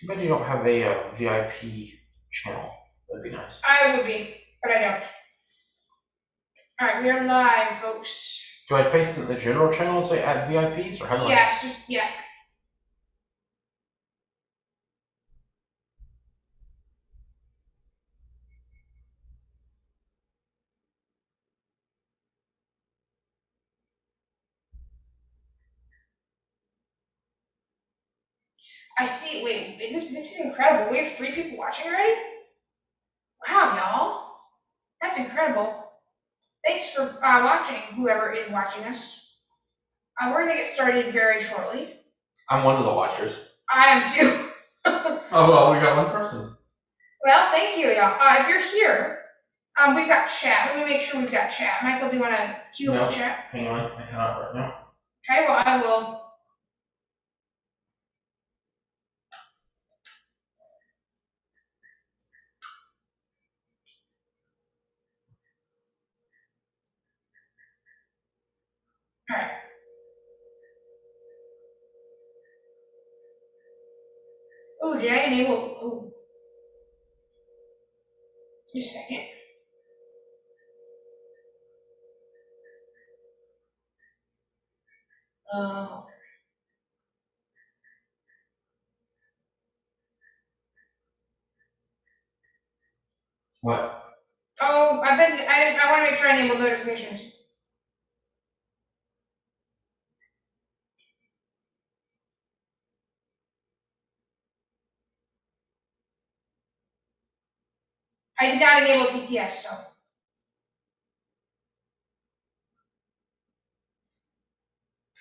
Too bad you don't have a VIP channel. That'd be nice. I would be, but I don't. All right, we are live, folks. Do I paste in the general channel and say add VIPs, or how do Yes, just yeah. I see. Wait, this is incredible. We have 3 people watching already. Wow, y'all, that's incredible. Thanks for watching, whoever is watching us. We're gonna get started very shortly. I'm one of the watchers. I am too. Oh well, we got one person. Well, thank you, y'all. If you're here, we've got chat. Let me make sure we've got chat. Michael, do you want to queue up the chat? Hang on, I cannot right now. Okay, well, I will. All right. Oh, did I enable? Oh, just a second. Oh. What? Oh, I want to make sure I enable notifications. I did not enable TTS, so.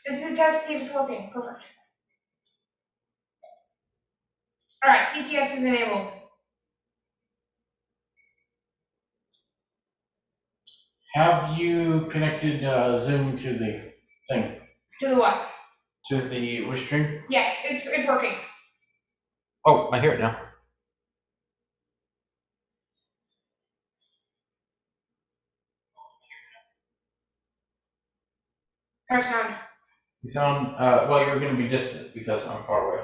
This is a test to see if it's working. Perfect. All right, TTS is enabled. Have you connected Zoom to the thing? To the what? To the Restream? Yes, it's working. Oh, I hear it now. How's sound? You sound, well, you're going to be distant because I'm far away.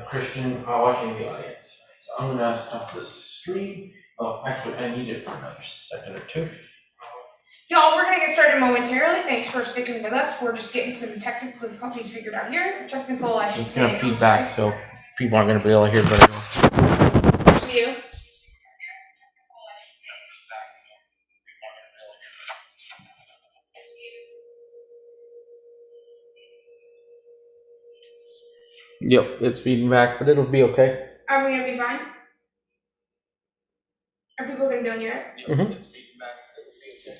Christian watching the audience. So I'm going to stop this stream. Oh, actually, I need it for another second or two. Y'all, we're going to get started momentarily. Thanks for sticking with us. We're just getting some technical difficulties figured out here. Technical, I should say. It's going to feed back, so people aren't going to be able to hear better. You. Yep, it's feeding back, but it'll be okay. Are we going to be fine? Are people going to be able to hear it? Mm-hmm.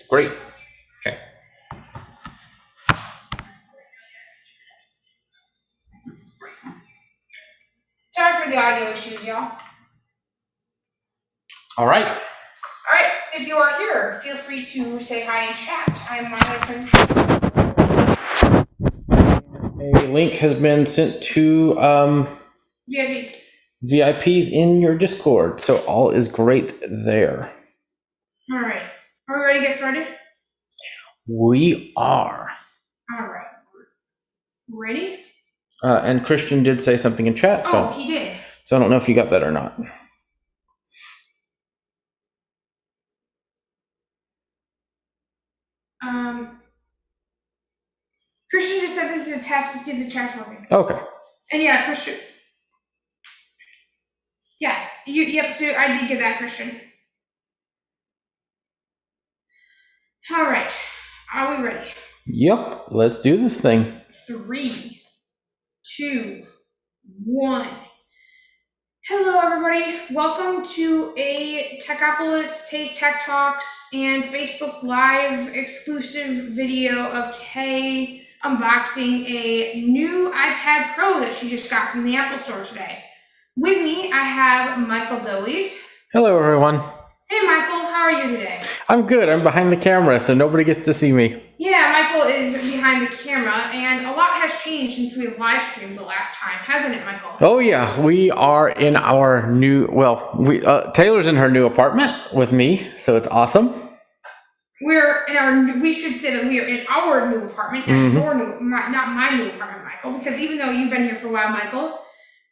Great. Okay. Sorry for the audio issues, y'all. All right. All right, if you are here, feel free to say hi in chat. I'm monitoring. A link has been sent to VIPs in your Discord, so all is great there. All right, are we ready to get started? We are. All right, ready? And Christian did say something in chat, so. Oh, he did. So I don't know if you got that or not. Christian just said this is a test to see if the chat's working. Okay. And yeah, Christian. Yeah, yep, so I did get that, Christian. All right, are we ready? Yep, let's do this thing. 3, 2, 1. Hello, everybody. Welcome to a Techopolis Tays Tech Talks and Facebook Live exclusive video of Tay unboxing a new iPad Pro that she just got from the Apple Store today. With me, I have Michael Dowies. Hello, everyone. Hey, Michael. How are you today? I'm good. I'm behind the camera, so nobody gets to see me. Yeah, Michael is behind the camera, and a lot has changed since we live streamed the last time, hasn't it, Michael? Oh yeah, we are in our new. Well, Taylor's in her new apartment with me, so it's awesome. we should say that we are in our new apartment, not my new apartment, Michael, because even though you've been here for a while, Michael,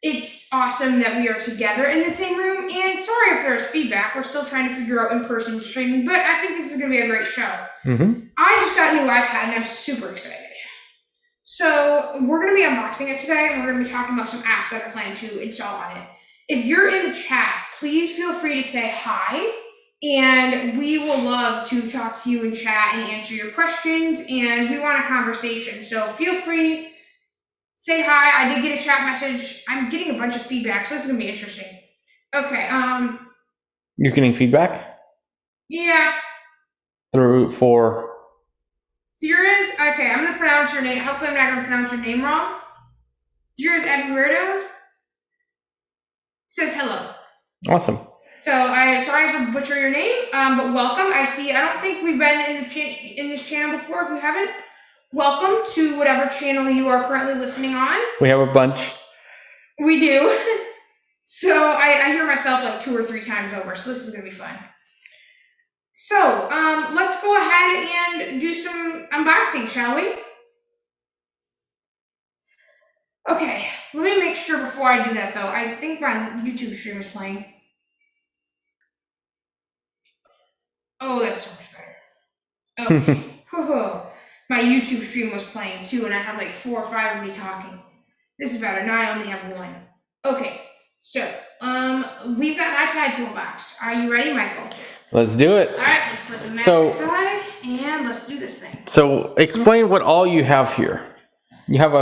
it's awesome that we are together in the same room. And sorry if there's feedback. We're still trying to figure out in-person streaming, but I think this is going to be a great show. I just got a new iPad and I'm super excited. So we're going to be unboxing it today, and we're going to be talking about some apps that I plan to install on it. If you're in the chat, please feel free to say hi, and we will love to talk to you in chat and answer your questions, and we want a conversation. So feel free, say hi. I did get a chat message. I'm getting a bunch of feedback, so this is going to be interesting. Okay, You're getting feedback? Yeah. For? Theoriz? Okay, I'm going to pronounce your name. Hopefully I'm not going to pronounce your name wrong. Theoriz Eduardo says hello. Awesome. So I'm sorry for butchering your name, but welcome. I don't think we've been in this channel before. If you haven't, welcome to whatever channel you are currently listening on. We have a bunch. We do. So I hear myself like 2 or 3 times over, so this is going to be fun. So let's go ahead and do some unboxing, shall we? Okay, let me make sure before I do that, though. I think my YouTube stream is playing. Oh, that's so much better. Okay. My YouTube stream was playing, too, and I have like 4 or 5 of me talking. This is better. Now I only have 1. Okay, so we've got an iPad to unbox. Are you ready, Michael? Let's do it. All right, let's put the Mac aside, and let's do this thing. So explain what all you have here. You have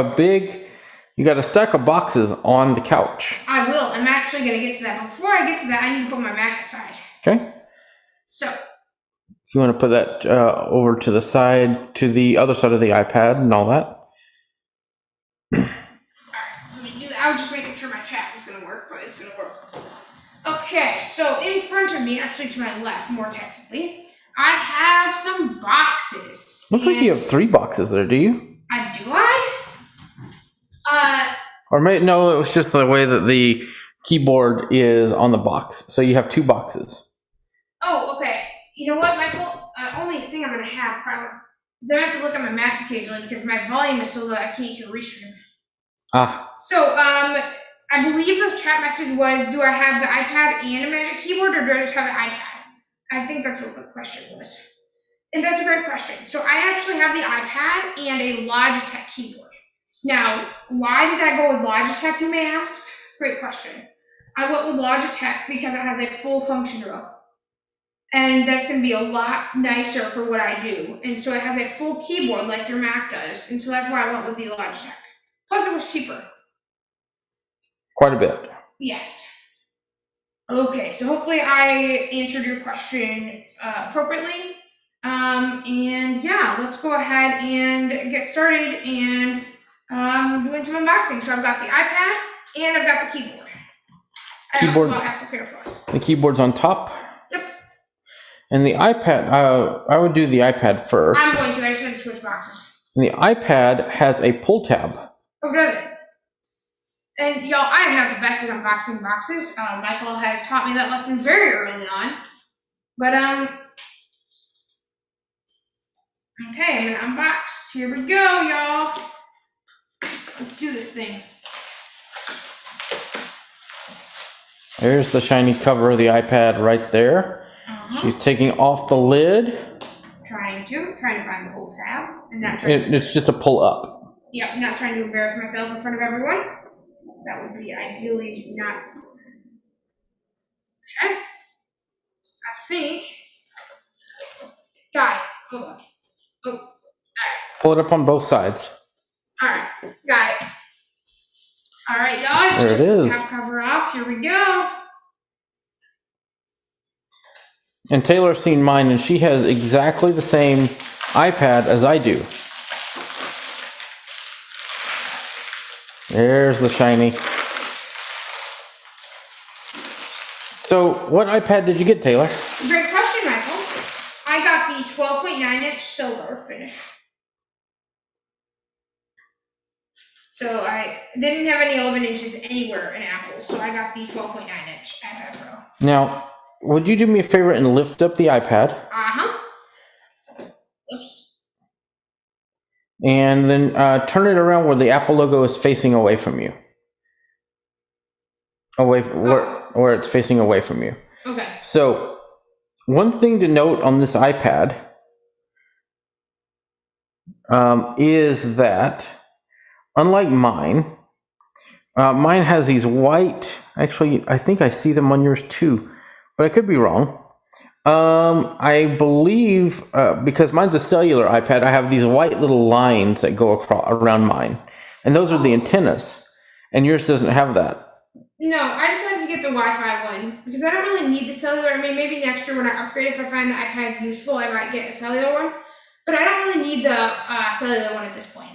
you got a stack of boxes on the couch. I will. I'm actually going to get to that. Before I get to that, I need to put my Mac aside. Okay. So. If you want to put that over to the side, to the other side of the iPad and all that. All right, let me do that. I was just making sure my chat was going to work, but it's going to work. Okay, so in front of me, actually to my left, more technically, I have some boxes. Looks like you have 3 boxes there, do you? Do I? No, it was just the way that the keyboard is on the box. So you have 2 boxes. Oh, okay. You know what, Michael? Only thing I'm going to have probably is I have to look at my Mac occasionally because my volume is so low I can't even restream. So, I believe the chat message was, do I have the iPad and a Magic Keyboard, or do I just have the iPad? I think that's what the question was. And that's a great question. So I actually have the iPad and a Logitech keyboard. Now, why did I go with Logitech, you may ask? Great question. I went with Logitech because it has a full function row. And that's going to be a lot nicer for what I do. And so it has a full keyboard like your Mac does. And so that's why I went with the Logitech. Plus it was cheaper. Quite a bit. Yes. Okay, so hopefully I answered your question appropriately. And yeah, let's go ahead and get started and doing some unboxing. So I've got the iPad and I've got the keyboard. I also got Applicator Plus. The keyboard's on top. Yep. And the iPad, I would do the iPad first. I'm going to. I just had to switch boxes. And the iPad has a pull tab. Oh, does it? And y'all, I am not the best at unboxing boxes. Michael has taught me that lesson very early on. But okay, I'm gonna unbox. Here we go, y'all. Let's do this thing. There's the shiny cover of the iPad right there. She's taking off the lid. Trying to find the whole tab, and not trying. It's just a pull up. Yeah, not trying to embarrass myself in front of everyone. That would be ideally not. Okay. I think. Got it. Hold on. Oh. All right. Pull it up on both sides. All right. Got it. All right, y'all. There it is. Top cover off. Here we go. And Taylor's seen mine, and she has exactly the same iPad as I do. There's the shiny. So, what iPad did you get, Taylor? Great question, Michael. I got the 12.9-inch silver finish. So I didn't have any 11 inches anywhere in Apple, so I got the 12.9-inch iPad Pro. Now, would you do me a favor and lift up the iPad? Uh-huh. Oops. And then turn it around where the Apple logo is facing away from you. Where it's facing away from you. Okay. So, one thing to note on this iPad is that, unlike mine, mine has these white, actually, I think I see them on yours too, but I could be wrong. I believe, because mine's a cellular iPad, I have these white little lines that go around mine, and those are the antennas, and yours doesn't have that. No, I decided to get the Wi-Fi one because I don't really need the cellular. I mean, maybe next year when I upgrade, if I find the iPad's useful, I might get a cellular one. But I don't really need the cellular one at this point.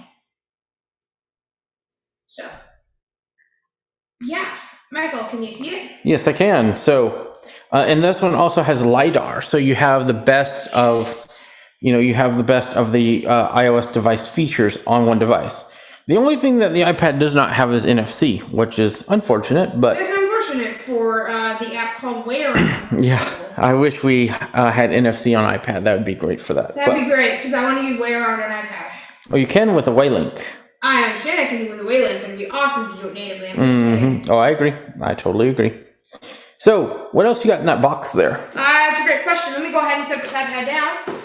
So, yeah. Michael, can you see it? Yes, I can. So, and this one also has LiDAR. So you have the best of, you have the best of the iOS device features on one device. The only thing that the iPad does not have is NFC, which is unfortunate, but... It's unfortunate for the app called Way Around. Yeah, I wish we had NFC on iPad. That would be great for that. That'd be great, because I want to use Way Around on iPad. Well, you can with the Waylink. I understand I can do it with a Waylink, but it'd be awesome to do it natively. I'm just Oh, I agree. I totally agree. So, what else you got in that box there? That's a great question. Let me go ahead and set this iPad down.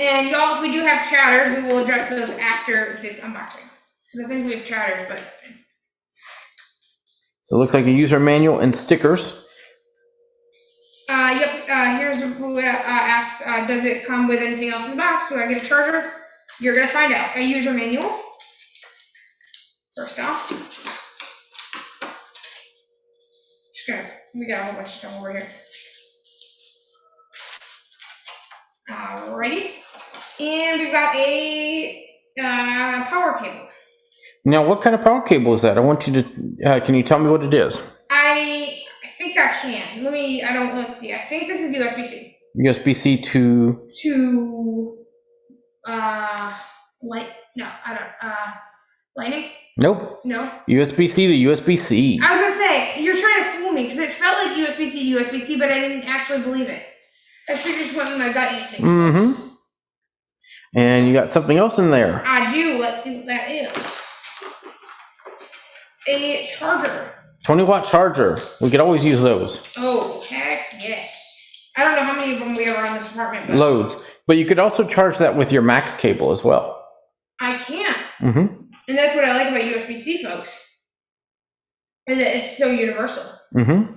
And y'all, if we do have chatters, we will address those after this unboxing. Because I think we have chatters, but... So it looks like a user manual and stickers. Yep, here's who asked, does it come with anything else in the box? Do I get a charger? You're gonna find out. A user manual. First off. We got a whole bunch of stuff over here. Alrighty. And we've got a power cable. Now, what kind of power cable is that? I want you to, can you tell me what it is? I think I can. Let's see. I think this is USB-C. USB-C to... Lightning? Nope. No. USB-C to USB-C. I was gonna say, you're trying to fool me, because it felt like USB-C to USB-C, but I didn't actually believe it. I should just went with my gut instinct. Mm-hmm. And you got something else in there. I do. Let's see what that is. A charger. 20-watt charger. We could always use those. Oh, heck yes. I don't know how many of them we have around this apartment. But loads. But you could also charge that with your Max cable as well. I can. Mm-hmm. And that's what I like about USB-C, folks. Is that it's so universal. Mm-hmm.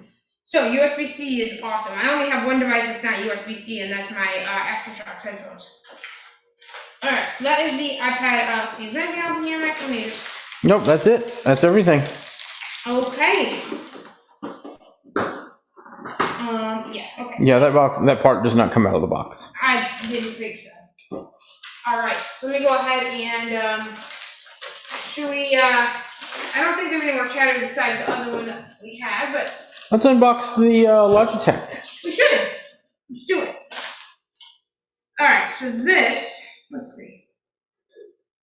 So USB-C is awesome. I only have one device that's not USB-C, and that's my Aftershocks headphones. All right, so that is the iPad. Is there anything else in here, Mike? Let me just... Nope, that's it. That's everything. Okay. Yeah. Okay. Yeah, that part does not come out of the box. I didn't think so. All right, so let me go ahead and should we? I don't think there's any more chatter besides the other one that we had, but let's unbox the Logitech. we should. Let's do it. All right, so this. Let's see.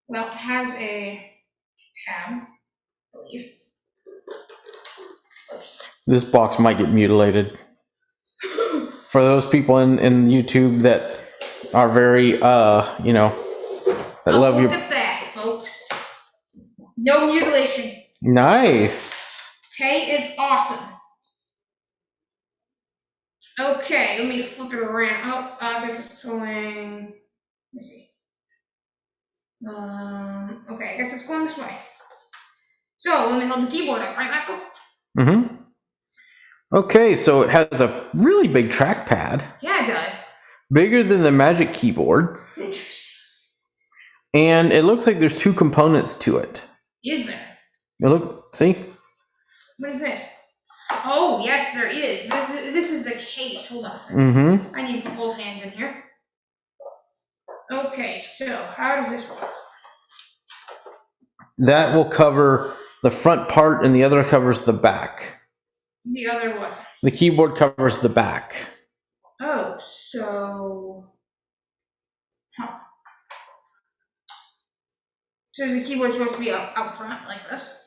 Well, it has a tab, I believe. This box might get mutilated. For those people in YouTube that are very, that love Look at that, folks. No mutilation. Nice. Tay is awesome. Okay, let me flip it around. Oh, I guess it's going. Let me see. Okay, I guess it's going this way. So let me hold the keyboard up, right, Michael? Mm-hmm. Okay, so it has a really big trackpad. Yeah, it does. Bigger than the Magic Keyboard. Interesting. And it looks like there's two components to it. Is there? See? What is this? Oh, yes, there is. This is the case. Hold on a second. Mm-hmm. I need both hands in here. Okay, so how does this work? That will cover the front part and the other covers the back. The other what? The keyboard covers the back. Oh, so... Huh. So is the keyboard supposed to be up front like this?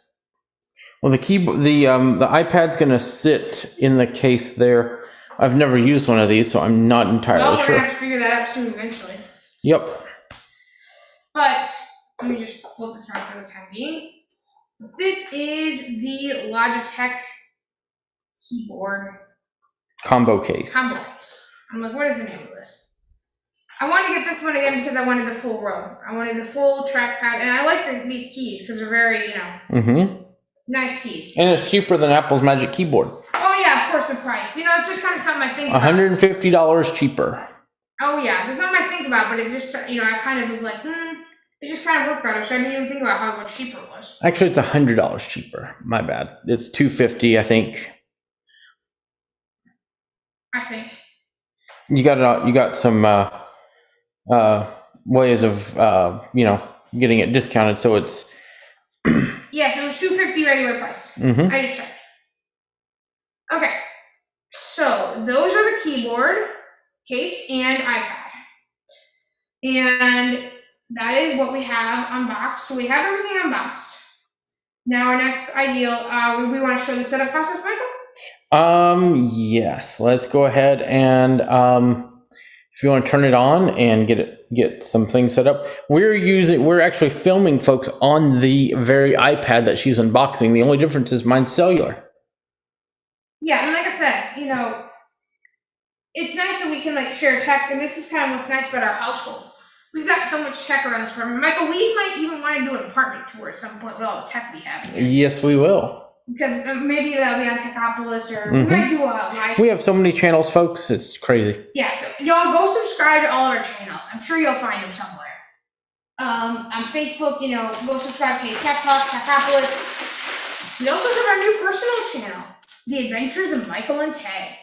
Well, the iPad's going to sit in the case there. I've never used one of these, so I'm not entirely sure. We're going to have to figure that out soon eventually. Yep. But let me just flip this around for the time being. This is the Logitech keyboard Combo case. I'm like, what is the name of this? I wanted to get this one again because I wanted the full row. I wanted the full trackpad, and I like these keys because they're very, nice keys. And it's cheaper than Apple's Magic Keyboard. Oh yeah, of course the price. It's just kind of something I think about. $150 cheaper. Oh yeah, there's something I think about, but it just, I kind of was like, it just kind of worked better. So I didn't even think about how much cheaper it was. Actually, it's $100 cheaper. My bad. It's $250, I think. I think. You got some ways of getting it discounted, so it's Yes, it was $250 regular price. I just checked. Okay, so those are the keyboard, case, and iPad, and that is what we have unboxed. So we have everything unboxed. Now our next ideal, we want to show the setup process, Michael? Yes. Let's go ahead and if you want to turn it on and get some things set up. We're actually filming folks on the very iPad that she's unboxing. The only difference is mine's cellular. Yeah, and like I said, it's nice that we can share tech, and this is kind of what's nice about our household. We've got so much tech around this apartment. Michael, we might even want to do an apartment tour at some point with all the tech we have here. Yes, we will. Because maybe that'll be on Techopolis, or we might do a live. We have so many channels, folks. It's crazy. Yeah, so y'all go subscribe to all of our channels. I'm sure you'll find them somewhere. On Facebook, go subscribe to Tech Talk, Techopolis. We also have our new personal channel, The Adventures of Michael and Tay.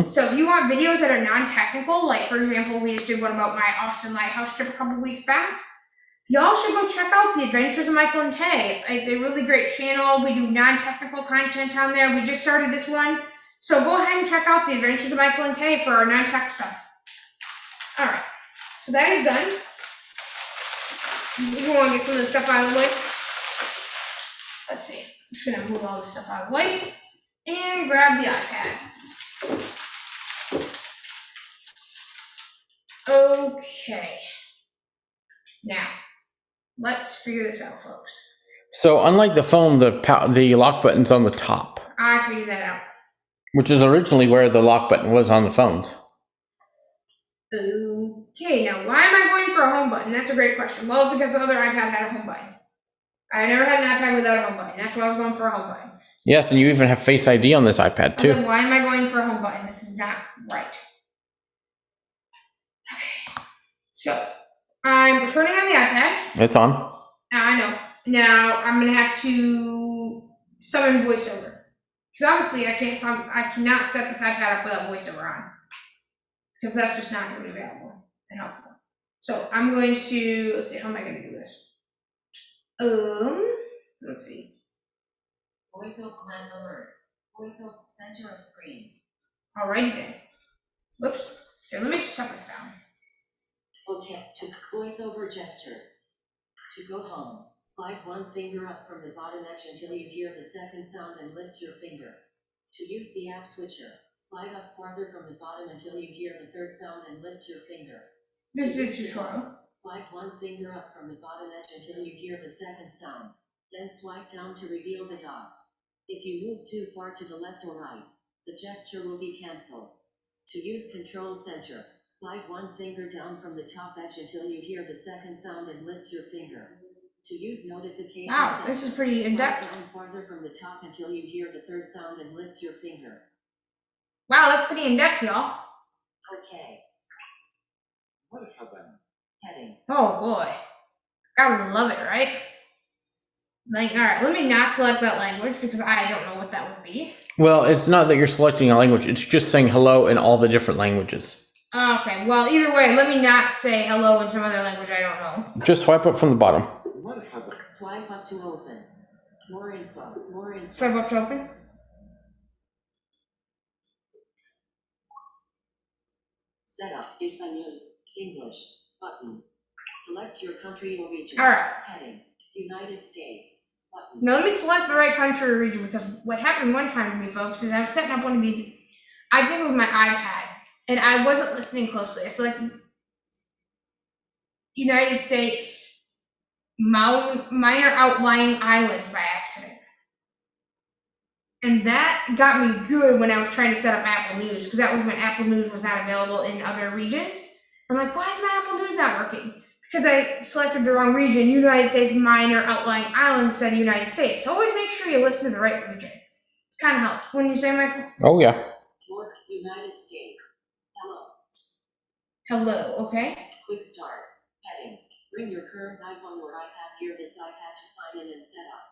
So if you want videos that are non-technical, like for example, we just did one about my Austin Lighthouse trip a couple weeks back, y'all should go check out The Adventures of Michael and Tay. It's a really great channel. We do non-technical content on there. We just started this one. So go ahead and check out The Adventures of Michael and Tay for our non-tech stuff. All right, so that is done. We want to get some of the stuff out of the way. Let's see. I'm just going to move all this stuff out of the way and grab the iPad. Okay. Now, let's figure this out, folks. So, unlike the phone, the lock button's on the top. I figured that out. Which is originally where the lock button was on the phones. Okay, now why am I going for a home button? That's a great question. Well, because the other iPad had a home button. I never had an iPad without a home button. That's why I was going for a home button. Yes, and you even have Face ID on this iPad, too. Then why am I going for a home button? This is not right. Okay, so I'm turning on the iPad. It's on. I know. Now I'm going to have to summon VoiceOver. Because obviously I cannot set this iPad up without VoiceOver on. Because that's just not going to be available and helpful. So I'm going to, let's see, how am I going to do this? Let's see. VoiceOver Land Alert. VoiceOver Center of Screen. Alrighty then. Whoops. Here, let me just shut this down. Okay, to VoiceOver Gestures. To go home, slide one finger up from the bottom edge until you hear the second sound and lift your finger. To use the app switcher, slide up farther from the bottom until you hear the third sound and lift your finger. This is a tutorial. Slide one finger up from the bottom edge until you hear the second sound. Then swipe down to reveal the dog. If you move too far to the left or right, the gesture will be cancelled. To use Control Center, slide one finger down from the top edge until you hear the second sound and lift your finger. To use Notification Wow, this is pretty in-depth. Slide down farther from the top until you hear the third sound and lift your finger. Wow, that's pretty in-depth, y'all. Okay. What happened? Heading. Oh boy. Gotta love it, right? Alright, let me not select that language because I don't know what that would be. Well, it's not that you're selecting a language, it's just saying hello in all the different languages. Okay, well, either way, let me not say hello in some other language I don't know. Just swipe up from the bottom. What happened? Swipe up to open. More info. More info. Swipe up to open. Setup. Español. English. Button. Select your country or region. Alright. Heading. United States. Button. Now let me select the right country or region because what happened one time to me, folks, is I was setting up one of these, I think with my iPad, and I wasn't listening closely. I selected United States minor outlying islands by accident. And that got me good when I was trying to set up Apple News, because that was when Apple News was not available in other regions. I'm like, why is my Apple News not working? Because I selected the wrong region. United States minor outlying islands instead of United States. So always make sure you listen to the right region. Kind of helps. Wouldn't you say, Michael? Oh, yeah. North United States. Hello. Hello, okay. Quick start. Heading. Bring your current iPhone or iPad near this iPad to sign in and set up.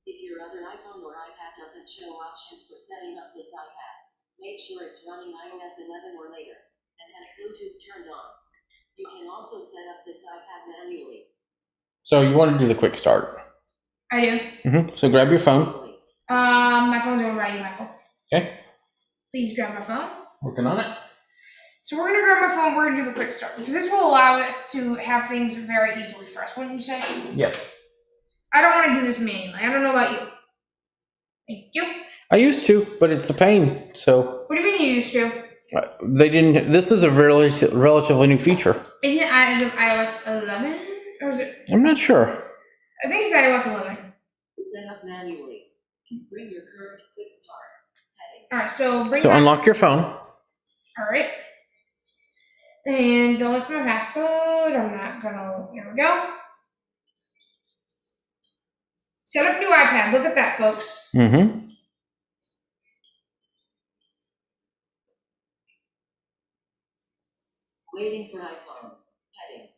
If your other iPhone or iPad doesn't show options for setting up this iPad, make sure it's running iOS 11 or later and has Bluetooth turned on. You can also set up this iPad manually. So you want to do the quick start. I do. So grab your phone. My phone's over by you, Michael. Okay. Please grab my phone. Working on it. So we're gonna grab my phone, we're gonna do the quick start, because this will allow us to have things very easily for us, wouldn't you say? Yes. I don't want to do this manually. I don't know about you. Thank you. I used to, but it's a pain. So What do you mean you used to? they didn't. This is a relatively new feature. Isn't it as of iOS 11? Or is it? I'm not sure. I think it's iOS 11. Set up manually. Bring your current quick start. Heading. Alright, so bring So back. unlock your phone. Alright. And don't list my passcode. I'm not gonna. Here we go. Set up new iPad. Look at that, folks. Waiting for iPhone. Heading.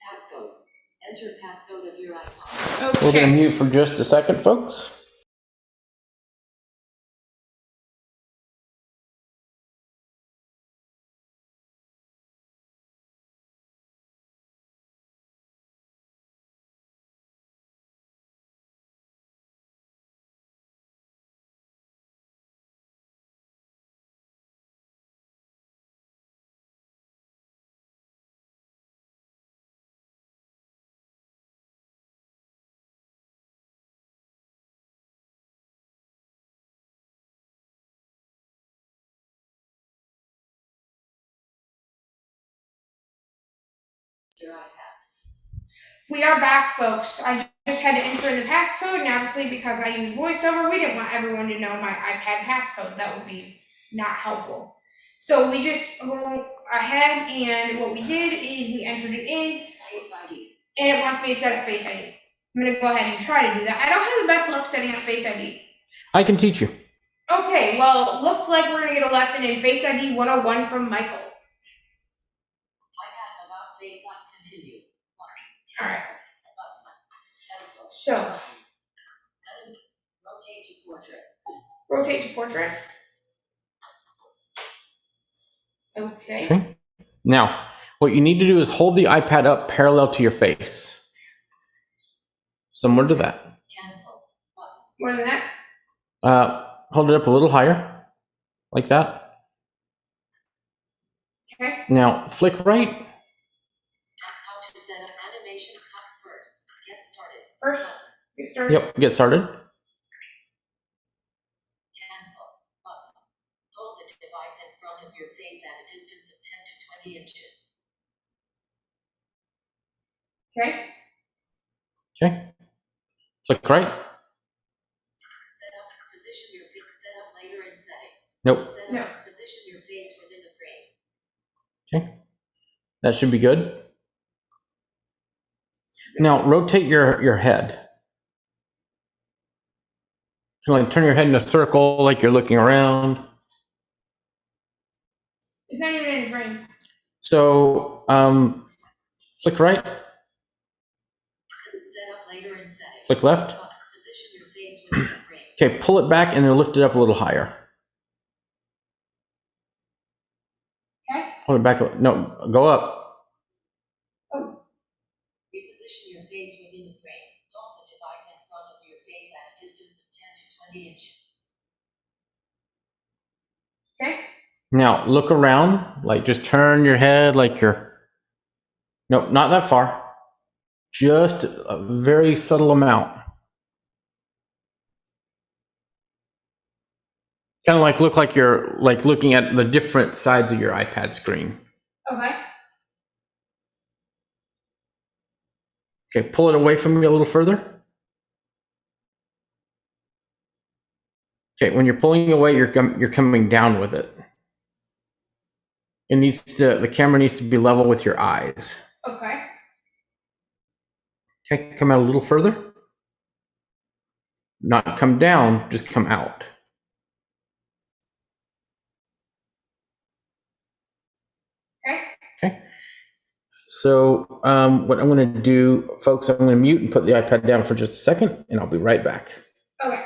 Passcode. Enter passcode of your iPhone. Okay. We're going to mute for just a second, folks. Your iPad. We are back, folks. I just had to enter the passcode, and obviously because I use VoiceOver, we didn't want everyone to know my iPad passcode. That would be not helpful. So we just go ahead, and what we did is we entered it in, Face ID. and it wants me to set up Face ID. I'm going to go ahead and try to do that. I don't have the best luck setting up Face ID. I can teach you. Okay, well, looks like we're going to get a lesson in Face ID 101 from Michael. iPad about face up. Continue. All right. Cancel. So, And rotate to portrait. rotate to portrait. Okay. Okay. Now, what you need to do is hold the iPad up parallel to your face. Similar to that. Cancel. Button. More than that. Hold it up a little higher, like that. Okay. Now, flick right. How to set up animation cut first. Get started. First, get started. Yep, get started. Cancel. Button. Hold the device in front of your face at a distance of 10 to 20 inches. Okay. Okay. Flick right. Set up. Position your face. Set up later in settings. Nope. Set up. No. Position your face within the frame. Okay. That should be good. Now, rotate your head. Kind of like turn your head in a circle like you're looking around. It's not even in the frame. So, flick right, Set up later in settings. flick left. Position your face within the frame. Okay, pull it back and then lift it up a little higher. Okay. Hold it back. No, go up. Reposition your face within the frame. Hold the device in front of your face at a distance of 10 to 20 inches. Okay. Now, look around. Like, just turn your head like you're... No, not that far. Just a very subtle amount. Kind of like look like you're like looking at the different sides of your iPad screen. Okay. Okay, pull it away from me a little further. Okay, when you're pulling away, you're coming down with it. The camera needs to be level with your eyes. Okay. Okay, come out a little further. Not come down, just come out. Okay. Okay. So what I'm going to do, folks, I'm going to mute and put the iPad down for just a second, and I'll be right back. Okay.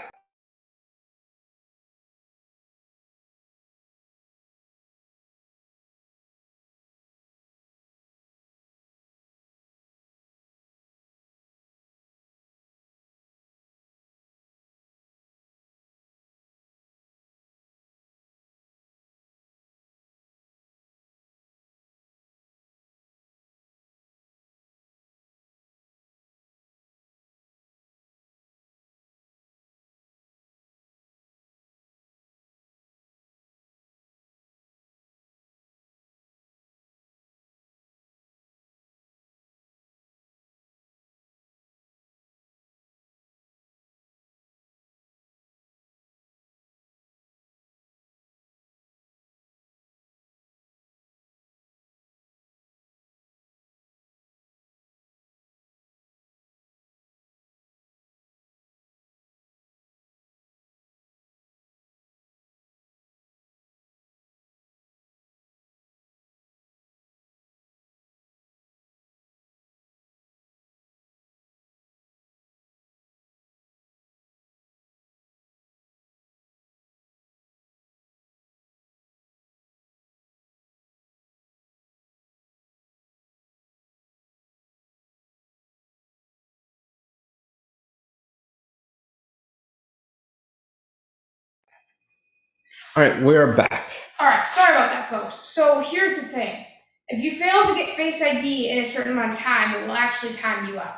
All right, we're back. All right. Sorry about that, folks. So here's the thing. If you fail to get Face ID in a certain amount of time, it will actually time you out.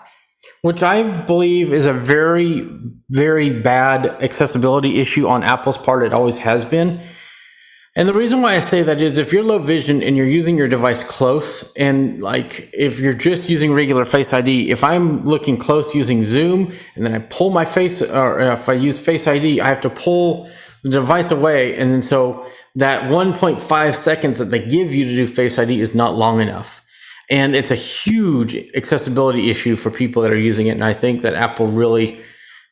Which I believe is a very, very bad accessibility issue on Apple's part. It always has been. And the reason why I say that is if you're low vision and you're using your device close, and like if you're just using regular Face ID, if I'm looking close using Zoom and then I pull my face, or if I use Face ID, I have to pull the device away. And then so that 1.5 seconds that they give you to do Face ID is not long enough. And it's a huge accessibility issue for people that are using it. And I think that Apple really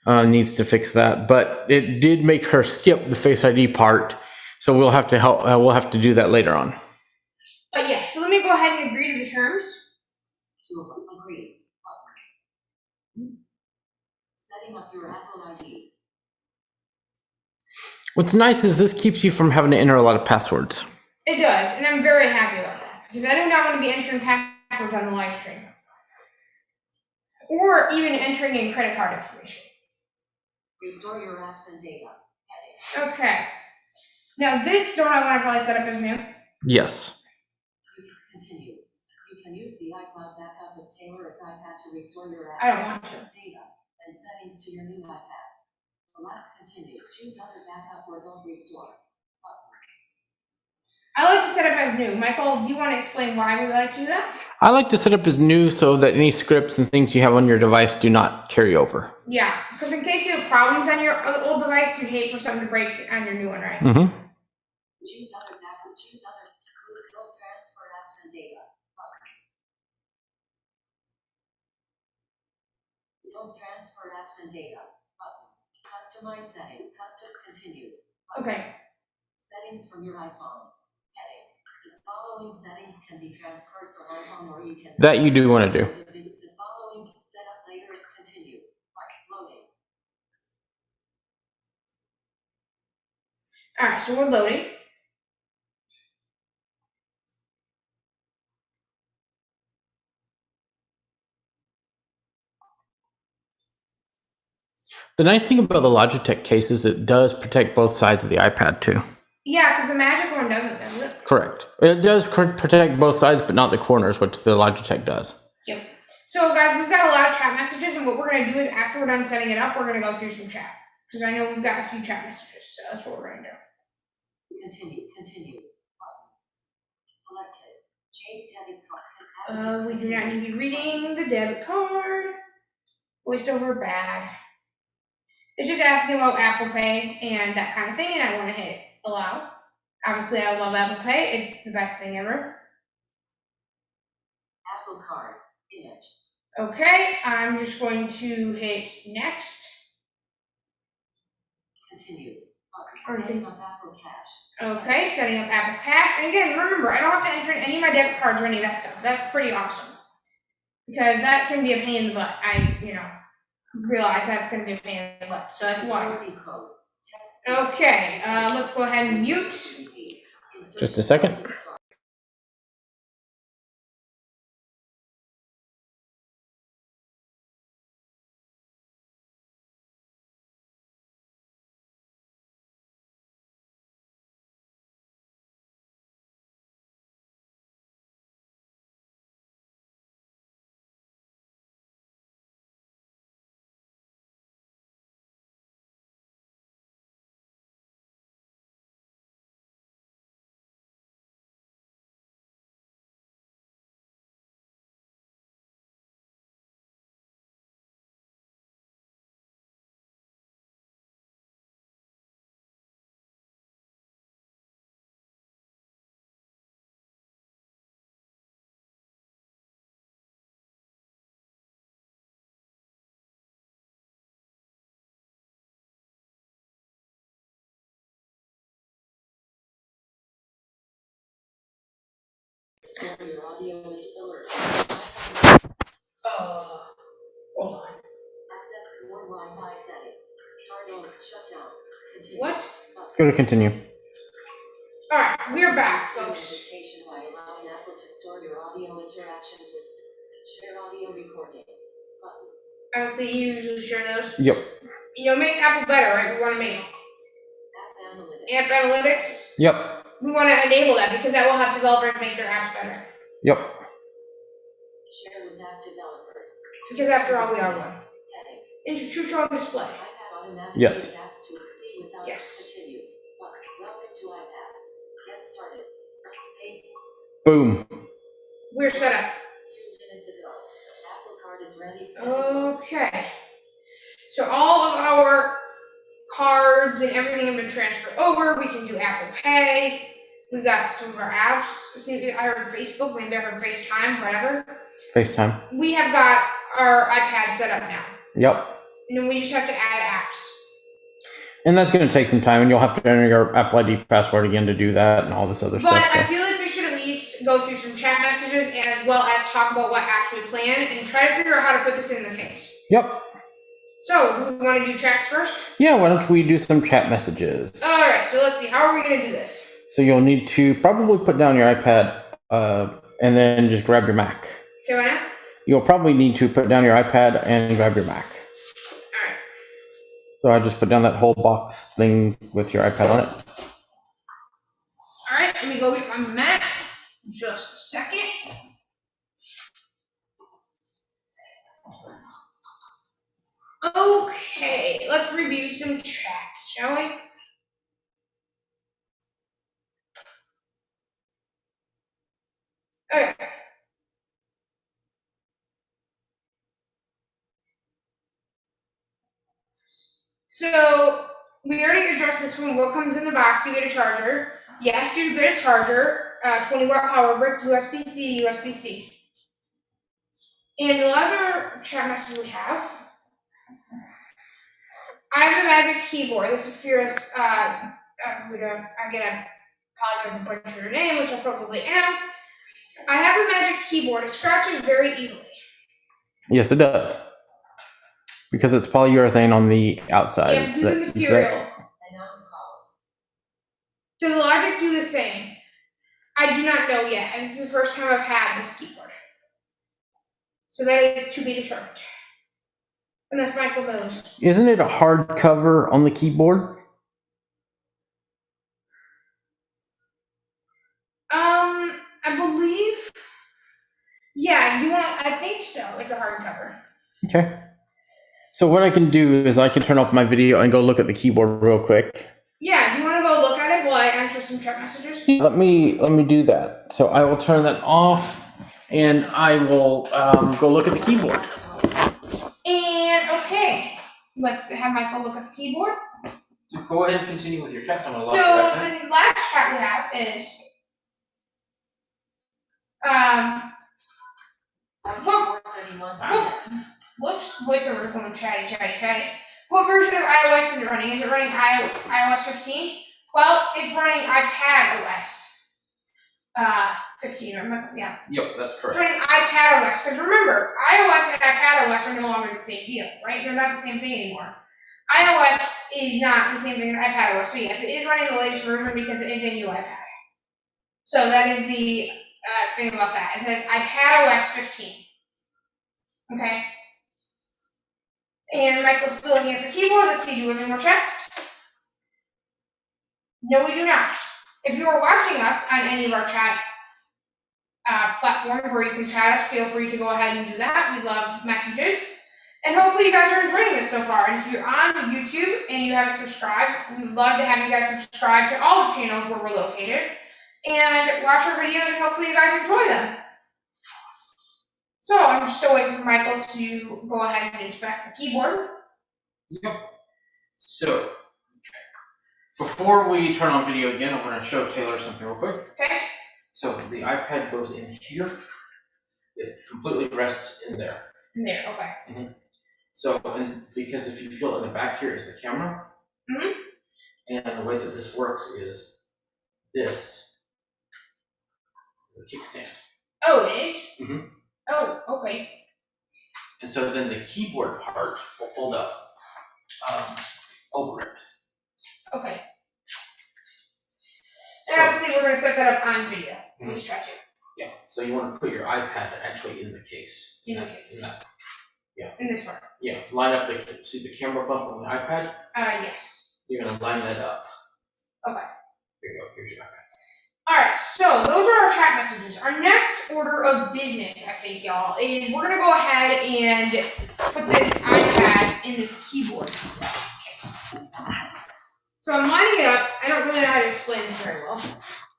needs to fix that. But it did make her skip the Face ID part. So we'll have to help. We'll have to do that later on. But yeah, so let me go ahead and agree to the terms. To agree. Setting up your Apple ID. What's nice is this keeps you from having to enter a lot of passwords. It does, and I'm very happy about that because I do not want to be entering passwords on the live stream, or even entering in credit card information. Restore your apps and data. Heading. Okay. Now this, don't I want to probably set up as new? Yes. You can continue. You can use the iCloud backup of Taylor's iPad to restore your apps, I don't want to. data, and settings to your new iPad. Allow continue. Choose other backup or don't restore. I like to set up as new. Michael, do you want to explain why we like to do that? I like to set up as new so that any scripts and things you have on your device do not carry over. Yeah, because in case you have problems on your old device, you'd hate for something to break on your new one, right? Mm-hmm. Choose other backup. Choose other. Don't transfer apps and data. Don't transfer apps and data. Button. Customize setting. Custom continue. Button. Okay. Settings from your iPhone. Heading. The following settings can be transferred from iPhone or you can. That you do want to do. The following set up later. Continue. Loading. All right, so we're loading. The nice thing about the Logitech case is it does protect both sides of the iPad too. Yeah, because the Magic one doesn't it? Correct. It does protect both sides, but not the corners, which the Logitech does. Yep. So guys, we've got a lot of chat messages, and what we're going to do is after we're done setting it up, we're going to go through some chat. Because I know we've got a few chat messages, so that's what we're going to do. Continue. Continue. Button. Selected. Tays debit card. We do not need to be reading the debit card. Voiceover bad. It's just asking about Apple Pay and that kind of thing, and I want to hit allow. Obviously, I love Apple Pay. It's the best thing ever. Apple Card. Image. Okay, I'm just going to hit next. Continue. Setting up Apple Cash. Okay, setting up Apple Cash. And again, remember, I don't have to enter in any of my debit cards or any of that stuff. That's pretty awesome. Because that can be a pain in the butt. I realize that's going to be a pain in the butt. So that's why. Okay, let's go ahead and mute. Just a second. Hold on. Access more Wi-Fi settings. Start on shutdown. Continue. What? Go to continue. All right, we're back, folks. Invitation by allowing Apple to store your audio interactions with share audio recordings. Button. Obviously, you usually share those. Yep. Make Apple better, right? We want to make App Analytics. Yep. We want to enable that because that will have developers make their apps better. Yep. Share with app developers. Because after all, we are one. Institutional display. iPad automatically Yes. adapts to exceed without Yes. continue. Button. Welcome to iPad. Get started. Paste. Boom. We're set up. 2 minutes ago. Apple Card is ready for Okay. So all of our cards and everything have been transferred over. We can do Apple Pay. We've got some of our apps. See, I heard Facebook, maybe I heard FaceTime, whatever. FaceTime. We have got our iPad set up now. Yep. And then we just have to add apps. And that's going to take some time, and you'll have to enter your Apple ID password again to do that and all this other But stuff. I feel like we should at least go through some chat messages as well as talk about what apps we plan and try to figure out how to put this in the case. Yep. So, do we want to do chats first? Yeah, why don't we do some chat messages? Alright, so let's see. How are we going to do this? So you'll need to probably put down your iPad and then just grab your Mac. Say what now? You'll probably need to put down your iPad and grab your Mac. Alright. So I just put down that whole box thing with your iPad on it. Alright, let me go get my Mac. Just a second. Okay, let's review some chats, shall we? Okay. So, we already addressed this one. What comes in the box? Do you get a charger? Yes, you get a charger. 20-watt power brick, USB-C, USB-C. And the other chat message we have, I have a magic keyboard. This is Fierce. I'm gonna apologize for butchering your name, which I probably am. I have a magic keyboard. It scratches very easily. Yes, it does. Because it's polyurethane on the outside. Yeah, do the material. Does Logic do the same? I do not know yet. This is the first time I've had this keyboard. So that is to be determined. Unless Michael knows. Isn't it a hard cover on the keyboard? I believe. Yeah, I think so. It's a hardcover. Okay. So what I can do is I can turn off my video and go look at the keyboard real quick. Yeah, do you want to go look at it while I answer some chat messages? Let me do that. So I will turn that off, and I will go look at the keyboard. And okay, let's have Michael look at the keyboard. So go ahead and continue with your chat. I'm gonna So the last chat we have is whoops, voiceover coming chatty. What version of iOS is it running? Is it running iOS 15? Well, it's running iPad OS 15, remember? Yeah. Yep, that's It's correct. running iPad OS, because remember, iOS and iPad OS are no longer the same deal, right? They're not the same thing anymore. iOS is not the same thing as iPad OS, so yes, it is running the latest version because it is a new iPad. So that is the thing about that, is that iPad OS 15. Okay? And Michael's still looking at the keyboard. Let's see, do we have any more chats? No, we do not. If you are watching us on any of our chat platforms where you can chat us, feel free to go ahead and do that. We love messages. And hopefully you guys are enjoying this so far. And if you're on YouTube and you haven't subscribed, we'd love to have you guys subscribe to all the channels where we're located and watch our videos, and hopefully you guys enjoy them. So I'm still waiting for Michael to go ahead and inspect the keyboard. Yep. So before we turn on video again, I'm going to show Taylor something real quick. Okay. So the iPad goes in here. It completely rests in there. In there, okay. Mm-hmm. So, and because if you feel in the back here is the camera, Mm-hmm. and the way that this works is this is a kickstand. Oh, it is? Mm-hmm. Oh, okay. And so then the keyboard part will fold up over it. Okay. So, And obviously we're going to set that up on video. Mm-hmm. Please try to. Yeah. So you want to put your iPad actually in the case. In the case. In that. Yeah. In this part. Yeah. Line up see the camera bump on the iPad? Yes. You're going to line that up. Okay. Here you go. Here's your iPad. Alright, so those are our chat messages. Our next order of business, I think, y'all, is we're going to go ahead and put this iPad in this keyboard case. So I'm lining it up. I don't really know how to explain this very well.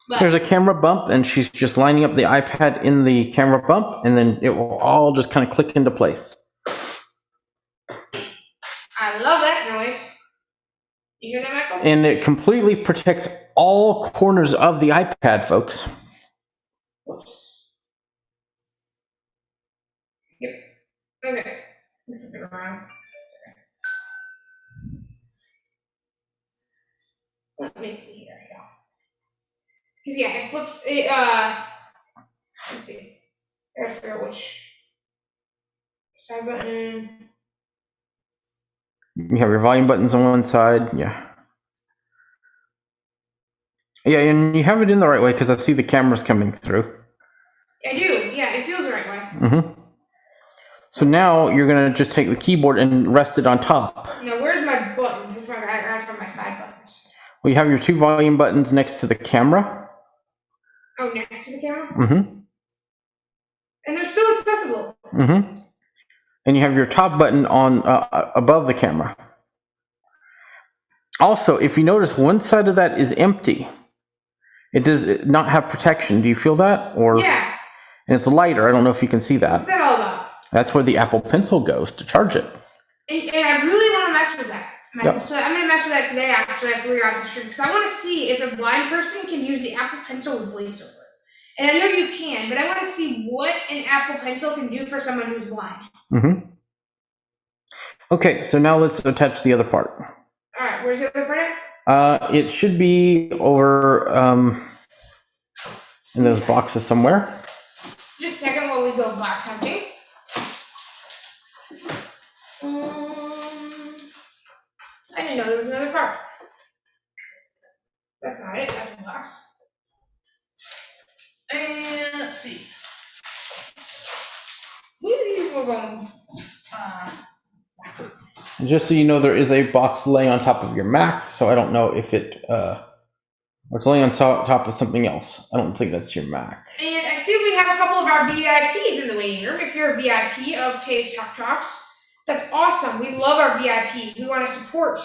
But there's a camera bump, and she's just lining up the iPad in the camera bump, and then it will all just kind of click into place. I love that noise. You hear that, Michael? And it completely protects all corners of the iPad, folks. Whoops. Yep. Okay. Let's flip it around. Let me see here. Because yeah, it flips. Let's see. I gotta figure out which side button. You have your volume buttons on one side, yeah. Yeah, and you have it in the right way because I see the cameras coming through. I do, yeah, it feels the right way. Mm-hmm. So now you're gonna just take the keyboard and rest it on top. Now, where's my buttons? That's where I got from my side buttons. Well, you have your 2 volume buttons next to the camera. Oh, next to the camera? Mm-hmm. And they're still accessible. Mm-hmm. And you have your top button on above the camera. Also, if you notice, one side of that is empty. It does not have protection. Do you feel that? Or yeah. And it's lighter. I don't know if you can see that. What's that all about? That's where the Apple Pencil goes to charge it. And I really want to mess with that, Michael. Yep. So I'm going to mess with that today, actually, after we got off the stream, because I want to see if a blind person can use the Apple Pencil with VoiceOver. And I know you can, but I want to see what an Apple Pencil can do for someone who's blind. Mm-hmm. Okay, so now let's attach the other part. All right, where's the other part at? It should be over in those boxes somewhere. Just a second while we go box hunting. I didn't know there was another part. That's not it, that's a box. And let's see. We're going, Just so you know, there is a box laying on top of your Mac, so I don't know if it, it's laying on top of something else. I don't think that's your Mac. and I see we have a couple of our VIPs in the waiting room. If you're a VIP of Tays Talks, that's awesome. We love our VIPs. We want to support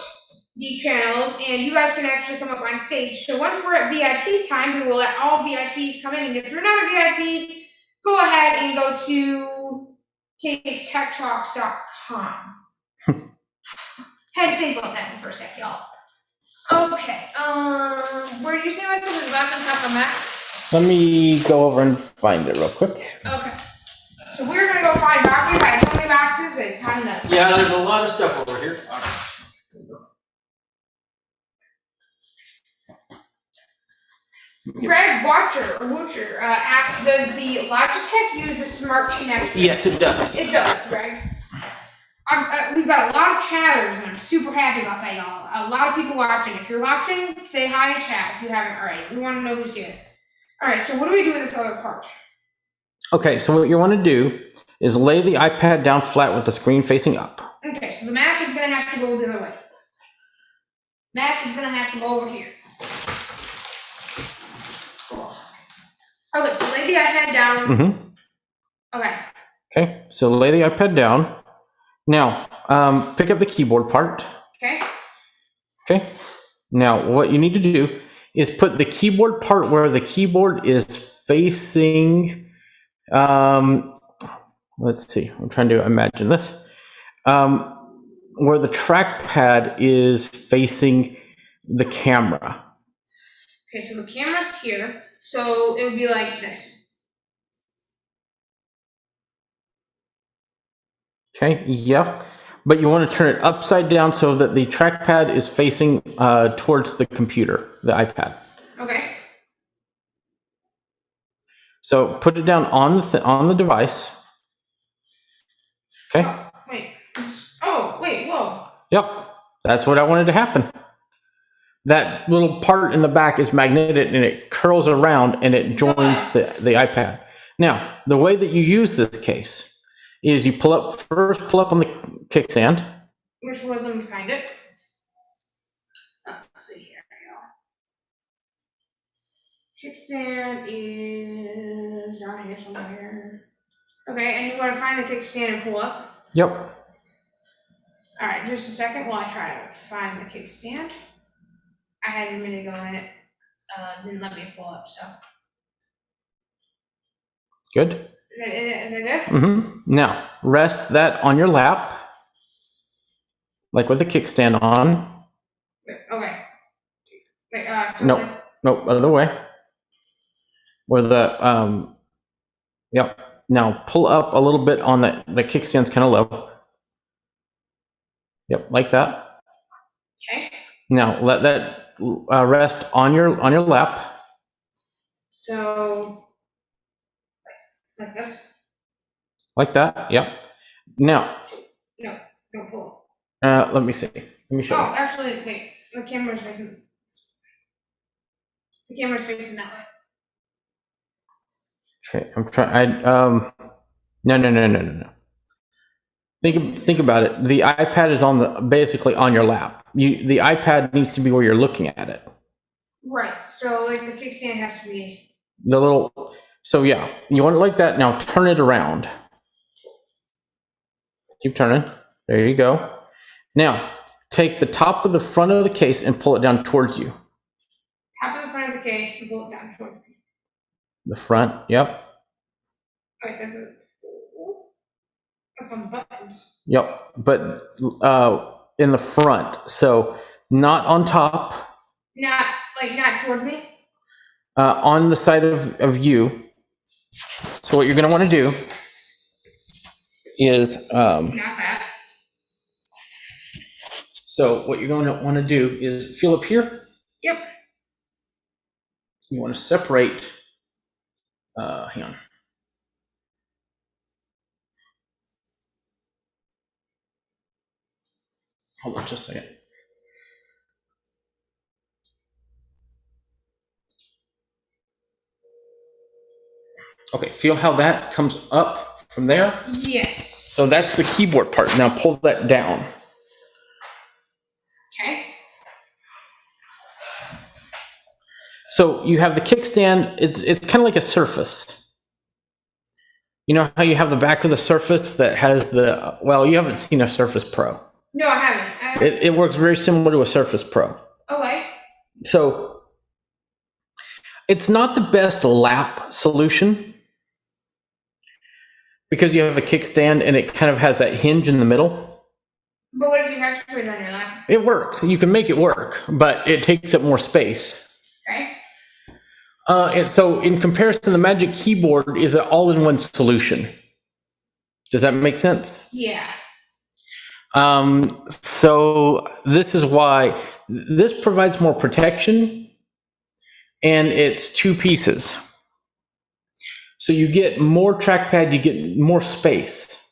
the channels, and you guys can actually come up on stage. So once we're at VIP time, we will let all VIPs come in. And if you're not a VIP, go ahead and go to TaysTechTalks.com. Had to think about that one for a sec, y'all. Okay, where did you say Michael? Was it back on top of Mac? Let me go over and find it real quick. Okay. So we're gonna go find boxes. We had so many boxes, it's kind of nuts. Yeah, there's a lot of stuff over here. Greg Watcher asked, does the Logitech use a smart connector? Yes, it does. It does, Greg. We've got a lot of chatters, and I'm super happy about that, y'all. A lot of people watching. If you're watching, say hi in chat if you haven't already. We want to know who's here. All right, so what do we do with this other part? Okay, so what you want to do is lay the iPad down flat with the screen facing up. Okay, so the Mac is going to have to go the other way. Mac is going to have to go over here. Cool. Okay, so lay the iPad down. Mm-hmm. Okay. Okay, so lay the iPad down. Now, pick up the keyboard part. Okay. Okay. Now, what you need to do is put the keyboard part where the keyboard is facing. Let's see. I'm trying to imagine this. Where the trackpad is facing the camera. Okay, so the camera's here, so it would be like this. Okay, yep. But you want to turn it upside down so that the trackpad is facing towards the computer, the iPad. Okay. So put it down on the device. Okay. Wait, whoa. Yep, that's what I wanted to happen. That little part in the back is magnetic and it curls around and it joins the iPad. Now, the way that you use this case is you pull up on the kickstand. Which one? Let me find it. Let's see here. Kickstand is down here somewhere. Okay, and you want to find the kickstand and pull up? Yep. All right, just a second while I try to find the kickstand. I had a minute ago and it didn't let me pull up, so. Good. Is that good? Mm-hmm. Now, rest that on your lap, like with the kickstand on. Okay. Wait, so Nope, other way. Where the, yep. Now, pull up a little bit on the kickstand's kind of low. Yep, like that. Okay. Now, let that rest on your lap. So, like this? Like that, yep. Now. No, don't pull. Let me see. Let me show you. Oh, actually, wait. The camera's facing that way. Okay, I'm trying. No. Think about it. The iPad is basically on your lap. The iPad needs to be where you're looking at it. Right. So like the kickstand has to be. So yeah, you want it like that. Now turn it around. Keep turning. There you go. Now take the top of the front of the case and pull it down towards you. Top of the front of the case and pull it down towards me. The front. Yep. Wait, that's it. From the buttons. Yep, but in the front, so not on top. Not towards me. On the side of you. So what you're going to want to do is not that. So what you're going to want to do is feel up here. Yep. You want to separate. Hang on. Hold on just a second. Okay, feel how that comes up from there? Yes. So that's the keyboard part. Now pull that down. Okay. So you have the kickstand, it's kind of like a Surface. You know how you have the back of the Surface that has you haven't seen a Surface Pro. No, I haven't. It works very similar to a Surface Pro. Okay. So it's not the best lap solution because you have a kickstand and it kind of has that hinge in the middle. But what if you have to put it on your lap? It works. You can make it work, but it takes up more space. Okay. And so in comparison, the Magic Keyboard is an all-in-one solution. Does that make sense? Yeah. So this is why this provides more protection, and it's 2 pieces. So you get more trackpad, you get more space.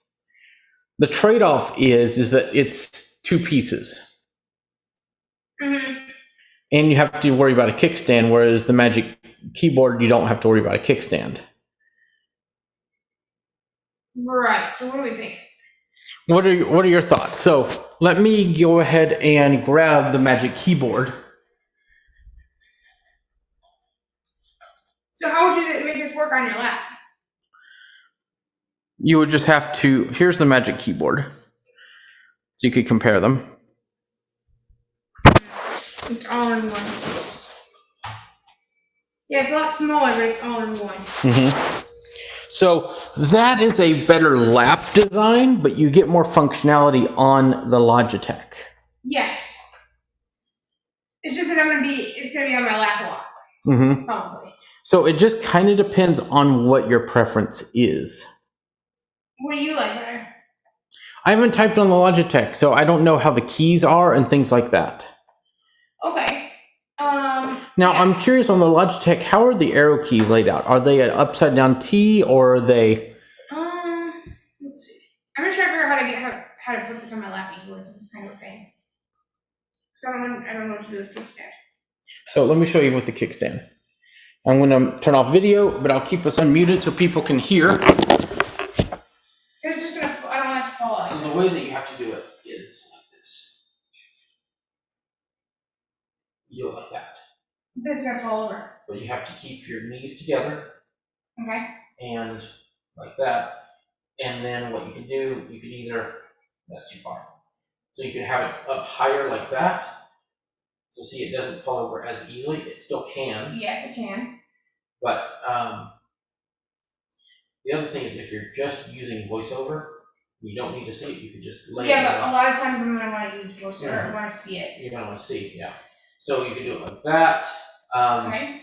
The trade-off is that it's 2 pieces. Mm-hmm. And you have to worry about a kickstand, whereas the Magic Keyboard, you don't have to worry about a kickstand. Right. So what do we think? What are your thoughts? So let me go ahead and grab the Magic Keyboard. So how would you make this work on your lap? You would just have to, here's the Magic Keyboard. So you could compare them. It's all in one. Yeah, it's a lot smaller, but it's all in one. Mm-hmm. So that is a better lap design, but you get more functionality on the Logitech. Yes. It's just that it's gonna be on my lap a lot. Mm-hmm. Probably. So it just kind of depends on what your preference is. What do you like better? I haven't typed on the Logitech, so I don't know how the keys are and things like that. Okay. Now, yeah. I'm curious on the Logitech, how are the arrow keys laid out? Are they an upside down T or are they? Let's see. I'm gonna try to figure out how to put this on my lap easily. This is kind of a pain. So I don't know what to do with this kickstand. So let me show you with the kickstand. I'm gonna turn off video, but I'll keep us unmuted so people can hear. It's just gonna. I don't want it to fall off. So the way that you have to do it is like this. You do it like that. This is gonna fall over. But you have to keep your knees together. Okay. And like that. And then what you can do, you can either, that's too far. So you can have it up higher like that. So see, it doesn't fall over as easily. It still can. Yes, it can. But the other thing is if you're just using VoiceOver, you don't need to see it. You can just lay it Yeah, but out. a lot of times when I want to use VoiceOver, I want to see it. You don't want to see, yeah. So you can do it like that. Okay.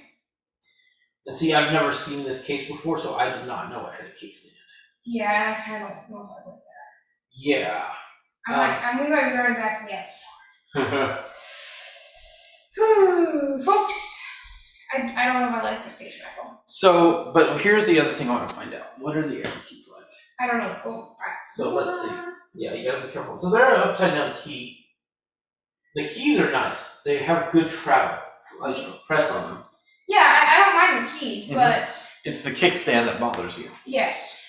And see, I've never seen this case before, so I did not know it had a kickstand. Yeah, I kind of don't know if I like that. Yeah. We might be going back to the App Store. Folks, I don't know if I like this case, Michael. So, but here's the other thing I want to find out. What are the arrow keys like? I don't know. Oh, So let's see. Yeah, you gotta be careful. So they're an upside down T. The keys are nice. They have good travel. Like press on them. Yeah, I don't mind the keys, but it's the kickstand that bothers you. Yes.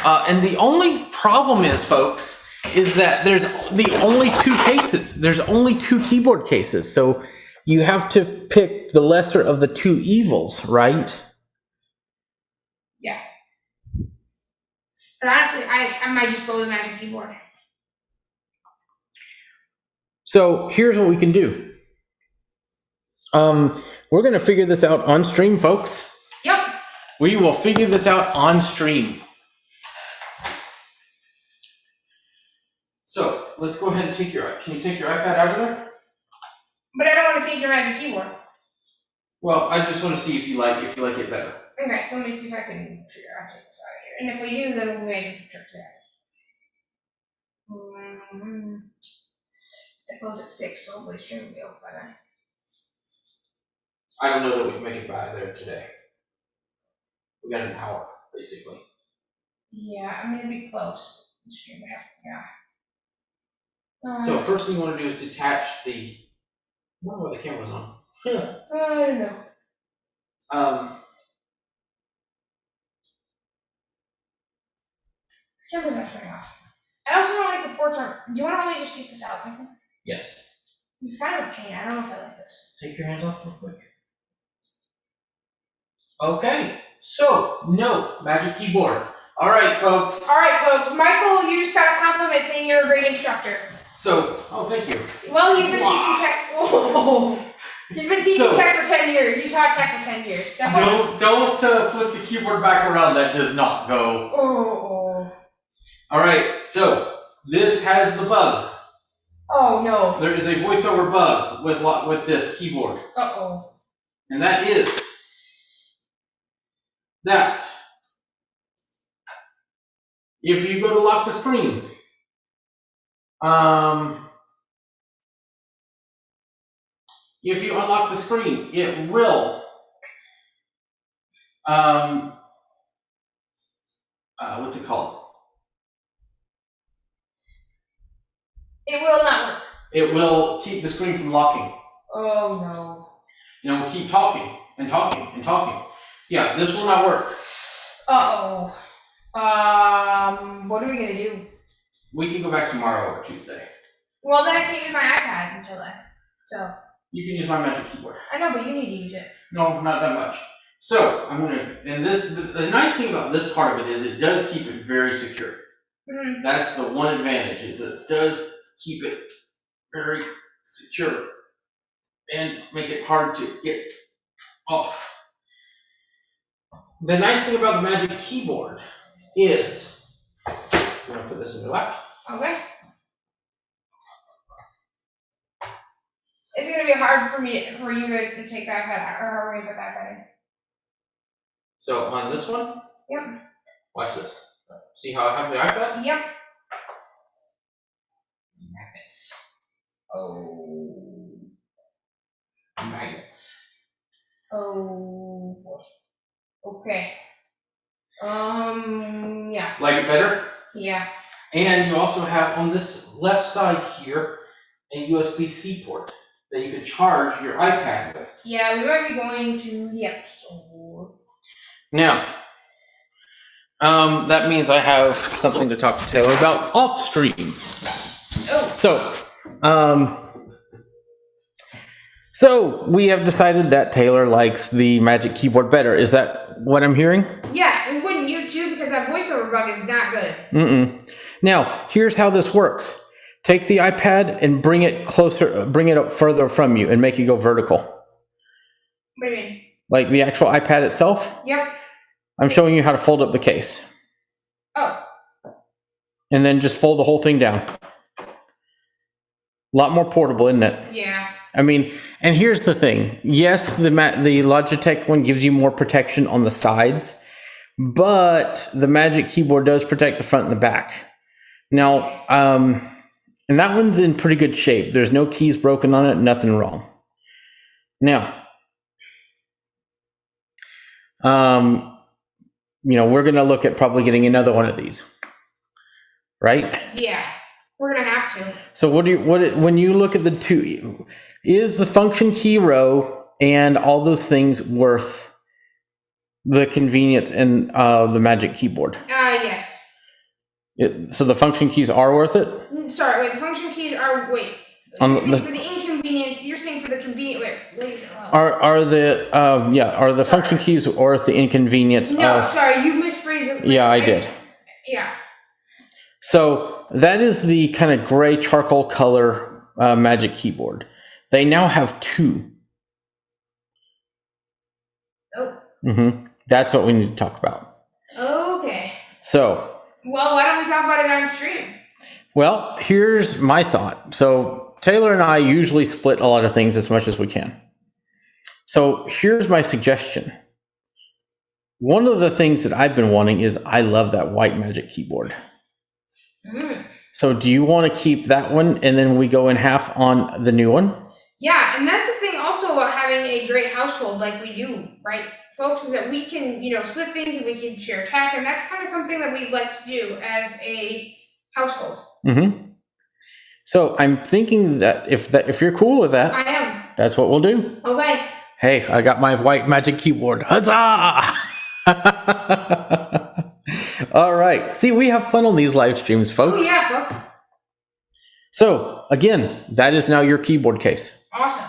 And the only problem is, folks, is that there's the only 2 cases. There's only 2 keyboard cases. So you have to pick the lesser of the 2 evils, right? Yeah. But honestly, I might just go with the Magic Keyboard. So here's what we can do. We're going to figure this out on stream, folks. Yep. We will figure this out on stream. So let's go ahead and can you take your iPad out of there? But I don't want to take your Magic Keyboard. Well, I just want to see if you like it better. Okay, so let me see if I can figure out this out of here. And if we do, then we'll make a trip there. That goes at 6, so hopefully stream will be over by then. I don't know that we can make it by there today. We got an hour, basically. Yeah, I'm gonna be close. Stream yeah. So first thing you want to do is detach the. I wonder why the camera's on. I don't know. Camera's not shutting off. I also don't like the ports on. Do you want to let me just take this out, Michael? Yes. This is kind of a pain. I don't know if I like this. Take your hands off real quick. Okay, so no Magic Keyboard. All right, folks. All right, folks. Michael, you just got a compliment saying you're a great instructor. So So, oh, thank you. Well, he's been teaching tech. Oh. He's been teaching tech for 10 years. You taught tech for 10 years. So. Don't flip the keyboard back around. That does not go. Oh. All right. So this has the bug. Oh no. There is a voiceover bug with this keyboard. Uh-oh. And that is that if you go to lock the screen, if you unlock the screen, it will what's it called? It will not work. It will keep the screen from locking. Oh no. You know, keep talking and talking and talking. Yeah, this will not work. Uh-oh. What are we gonna do? We can go back tomorrow or Tuesday. Well, then I can't use my iPad until then. So. You can use my magic keyboard. I know, but you need to use it. No, not that much. So I'm gonna, and the nice thing about this part of it is it does keep it very secure. Mm-hmm. That's the one advantage. Is it does keep it very secure and make it hard to get off. The nice thing about the magic keyboard is, I'm gonna put this in your lap. Okay. It's gonna be hard for you to take the iPad out, or how are we gonna put that iPad in? So on this one, Yep. watch this. See how I have the iPad? Yep. Magnets. Oh. Magnets. Oh boy. Okay. Yeah. Like it better? Yeah. And you also have on this left side here a USB-C port that you can charge your iPad with. Yeah, we might be going to the episode. Now, that means I have something to talk to Taylor about off stream. Oh. So we have decided that Taylor likes the Magic Keyboard better. Is that what I'm hearing? Yes, and wouldn't you too? Because that voiceover bug is not good. Now, here's how this works. Take the iPad and bring it closer, bring it up further from you and make it go vertical. What do you mean? Like the actual iPad itself? Yep. I'm showing you how to fold up the case. Oh. And then just fold the whole thing down. A lot more portable, isn't it? Yeah. I mean, and here's the thing. Yes, the Logitech one gives you more protection on the sides, but the Magic Keyboard does protect the front and the back. Now, and that one's in pretty good shape. There's no keys broken on it, nothing wrong. Now, we're going to look at probably getting another one of these, right? Yeah, we're gonna have to. So when you look at the two, is the function key row and all those things worth the convenience and the Magic Keyboard? Yes. So the function keys are worth it? Sorry, wait, the function keys are, wait. On for the inconvenience, you're saying for the convenient, wait. Are the function keys worth the inconvenience? No, sorry, you misphrased it. Yeah, I did. Yeah. So that is the kind of gray charcoal color Magic Keyboard. They now have two. Oh. That's what we need to talk about. Okay. So. Well, why don't we talk about it on stream? Well, here's my thought. So Taylor and I usually split a lot of things as much as we can. So here's my suggestion. One of the things that I've been wanting is I love that white Magic Keyboard. So do you want to keep that one and then we go in half on the new one? Yeah, and that's the thing also about having a great household like we do, right, folks, is that we can, split things and we can share tech, and that's kind of something that we'd like to do as a household. So I'm thinking that if you're cool with that, I am. That's what we'll do. Okay. Hey, I got my white Magic Keyboard. Huzzah! All right. See, we have fun on these live streams, folks. Oh, yeah, folks. So, again, that is now your keyboard case. Awesome.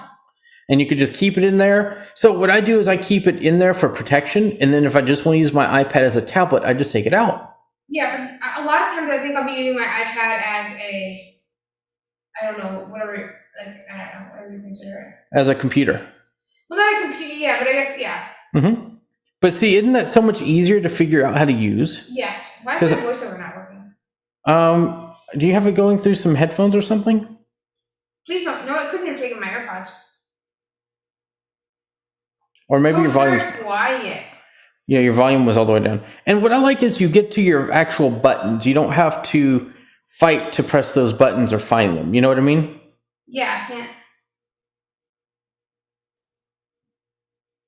And you could just keep it in there. So what I do is I keep it in there for protection. And then if I just want to use my iPad as a tablet, I just take it out. Yeah, but a lot of times I think I'll be using my iPad I don't know, whatever, like, I don't know, whatever you consider it. As a computer. Well, not a computer, yeah, but I guess, yeah. Mm-hmm. But see, isn't that so much easier to figure out how to use? Yes. Why is my voiceover not working? Do you have it going through some headphones or something? Please don't. No, it couldn't have taken my AirPods. Or maybe your volume. Very quiet. Yeah, your volume was all the way down. And what I like is you get to your actual buttons. You don't have to fight to press those buttons or find them. You know what I mean? Yeah, I can't.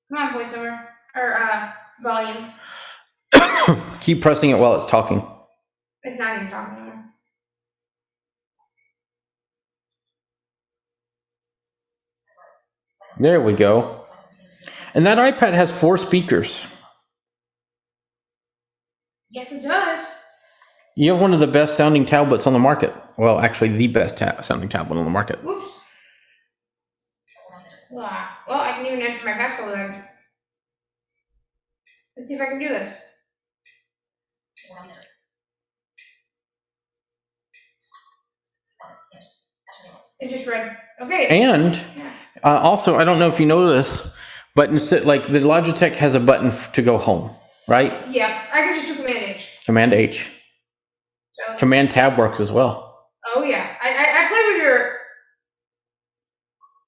Come on, voiceover. Or, volume. Keep pressing it while it's talking. It's not even talking anymore. There we go. And that iPad has 4 speakers. Yes, it does. You have one of the best sounding tablets on the market. Well, actually, the best sounding tablet on the market. Whoops. Well, I can even enter my passcode then. Let's see if I can do this. It just read. Okay. And also, I don't know if you know this, but instead, like the Logitech has a button to go home, right? Yeah, I can just do Command H. Command H. So Command Tab works as well. Oh yeah, I play with your.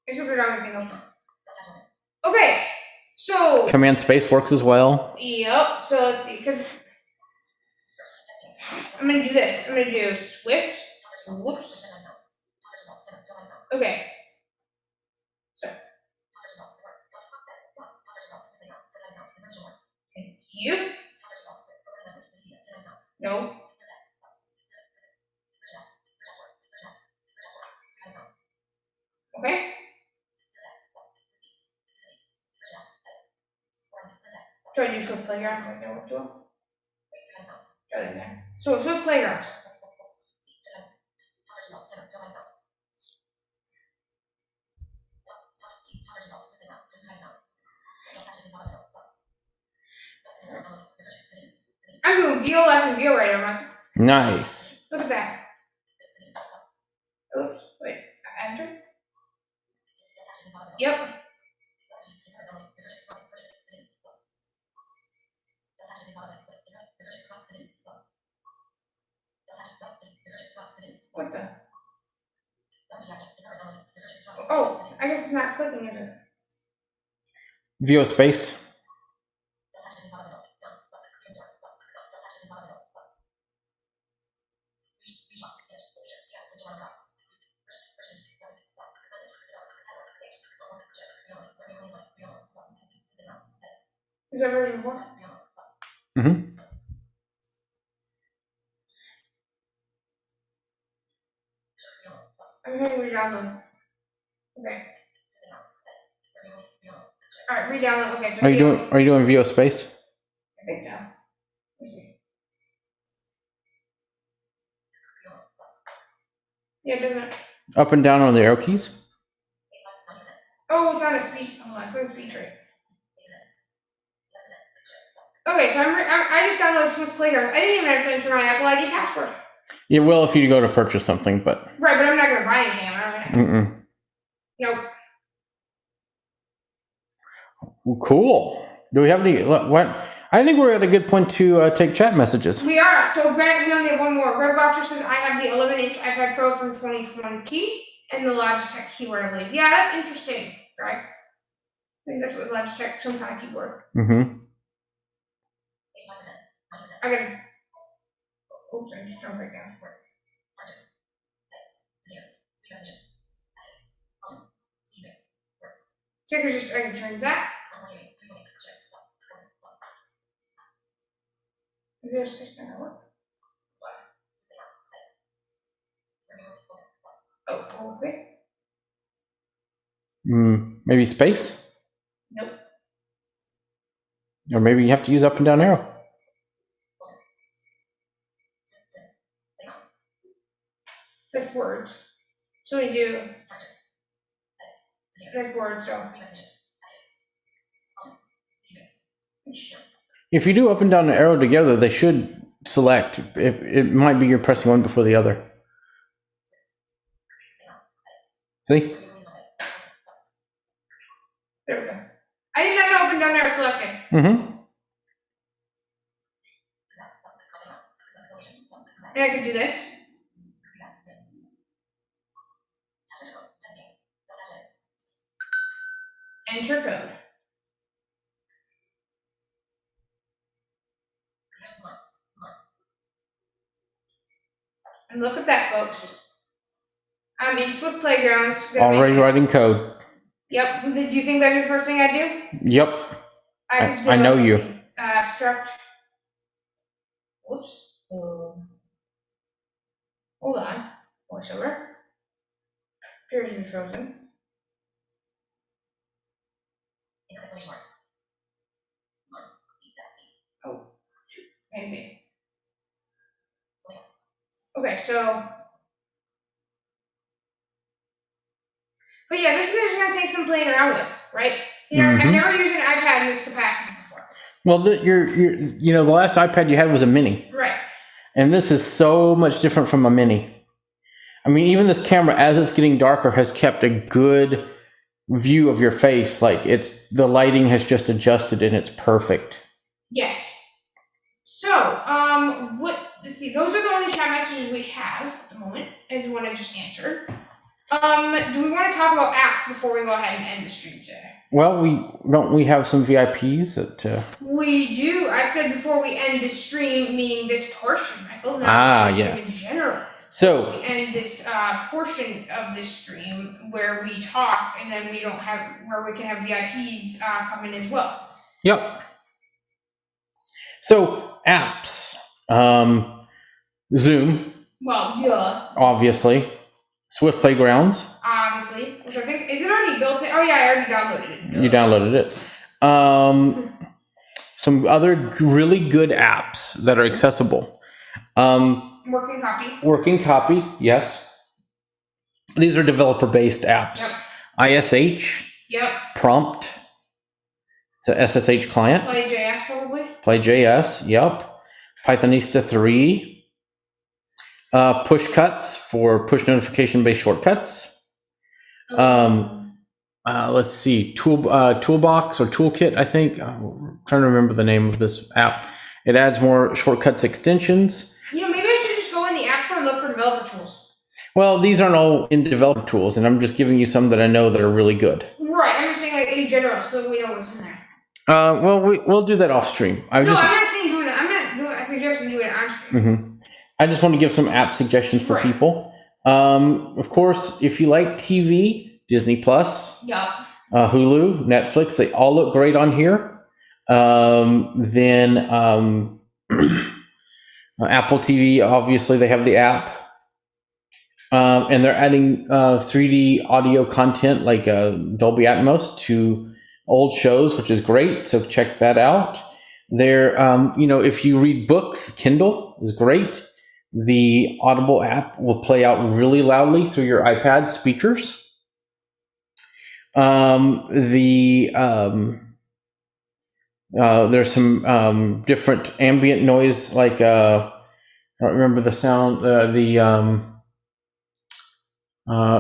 Except for everything else. Okay, so. Command Space works as well. Yep. So let's see, because I'm gonna do this. I'm gonna do Swift. Whoops. Okay. So. Thank you. No. Okay. Try to do Swift Playground right there. Try that again. So Swift Playground. I'm doing VO left and VO right. I'm like, Nice. look at that. Oops. Wait. Enter. Yep. What the? Oh, I guess it's not clicking, is it? VO Space. Is that version 4? Mm-hmm. I'm going to re-download. Okay. Alright, re-download. Okay, so Are you doing VO Space? I think so. Let me see. Yeah, it doesn't. Up and down on the arrow keys? Oh, it's on a speech. Hold on, it's on a speech rate. Okay, so I just downloaded Swift Playground. I didn't even have to enter my Apple ID password. You will if you go to purchase something, but. Right, but I'm not gonna buy anything. I'm not gonna. Nope. Well, cool. Do we have any? What? I think we're at a good point to take chat messages. We are. So Grant, we only have one more. Greg Watcher says I have the 11-inch iPad Pro from 2020 and the Logitech keyboard, I believe. Yeah, that's interesting, Greg. I think that's what Logitech, some kind of keyboard. Mm-hmm. I gotta. Oops, I just jumped right down. So I can change that. Maybe there's space gonna work. Oh, okay. Maybe space? Nope. Or maybe you have to use up and down arrow. That's words. So we do. That's words, so. If you do up and down the arrow together, they should select. It might be you're pressing one before the other. See? There we go. I did not open down there selected. Mm-hmm. And I can do this. Enter code. And look at that, folks. I'm in Swift Playgrounds. Already writing code. Yep. Do you think that'd be the first thing I'd do? Yep. I know you. Struct. Whoops. Hold on. Voiceover. Appears to be frozen. Oh, shoot. Anything. Okay, so. But yeah, this is just gonna take some playing around with, right? You know, I've never used an iPad in this capacity before. Well, the last iPad you had was a mini. Right. And this is so much different from a mini. I mean, even this camera, as it's getting darker, has kept a good view of your face. Like the lighting has just adjusted and it's perfect. Yes. So, let's see, those are the only chat messages we have at the moment, as one I just answered. Do we want to talk about apps before we go ahead and end the stream today? Well, we have some VIPs that. We do. I said before we end the stream, meaning this portion, Michael. Not yes. In general. So. We end this portion of this stream where we talk, and then where we can have VIPs come in as well. Yep. So apps, Zoom. Well, yeah. Obviously. Swift Playgrounds. Obviously, which I think, is it already built in? Oh yeah, I already downloaded it. You downloaded it. Some other really good apps that are accessible. Working copy. Working copy, yes. These are developer-based apps. Yep. ISH. Yep. Prompt. It's a SSH client. Play.js probably. Play.js, yep. Pythonista 3. Push cuts for push notification-based shortcuts. Let's see, Toolbox or Toolkit, I think. I'm trying to remember the name of this app. It adds more shortcuts extensions. You know, maybe I should just go in the App Store and look for developer tools. Well, these aren't all in developer tools, and I'm just giving you some that I know that are really good. Right, I'm just saying like in general, so we know what's in there. Well, we'll do that off stream. I'm not saying doing that. I'm not doing. I suggest doing it on stream. Mm-hmm. I just want to give some app suggestions for people. Of course, if you like TV, Disney Plus, Hulu, Netflix, they all look great on here. Then Apple TV, obviously they have the app. And they're adding 3D audio content like Dolby Atmos to old shows, which is great. So check that out. There, if you read books, Kindle is great. The Audible app will play out really loudly through your iPad speakers. There's some different ambient noise, like I don't remember the sound.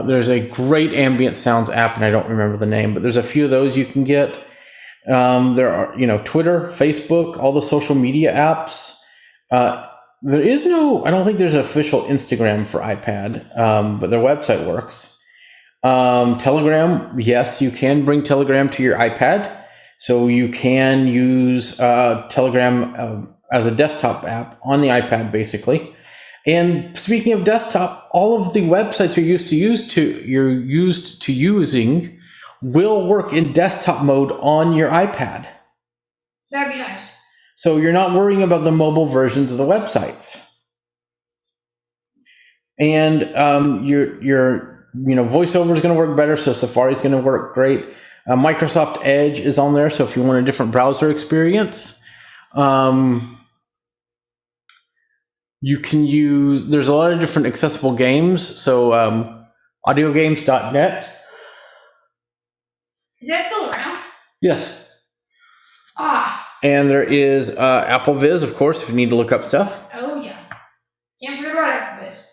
There's a great ambient sounds app, and I don't remember the name, but there's a few of those you can get. There are, Twitter, Facebook, all the social media apps. There is I don't think there's an official Instagram for iPad, but their website works. Telegram, yes, you can bring Telegram to your iPad. So you can use Telegram as a desktop app on the iPad, basically. And speaking of desktop, all of the websites you're used to using will work in desktop mode on your iPad. That'd be nice. So you're not worrying about the mobile versions of the websites. And your Voiceover is going to work better, so Safari is going to work great. Microsoft Edge is on there, so if you want a different browser experience, you can use. There's a lot of different accessible games. So audiogames.net. Is that still around? Yes. And there is Apple Viz, of course, if you need to look up stuff. Oh yeah, can't forget about Apple Viz.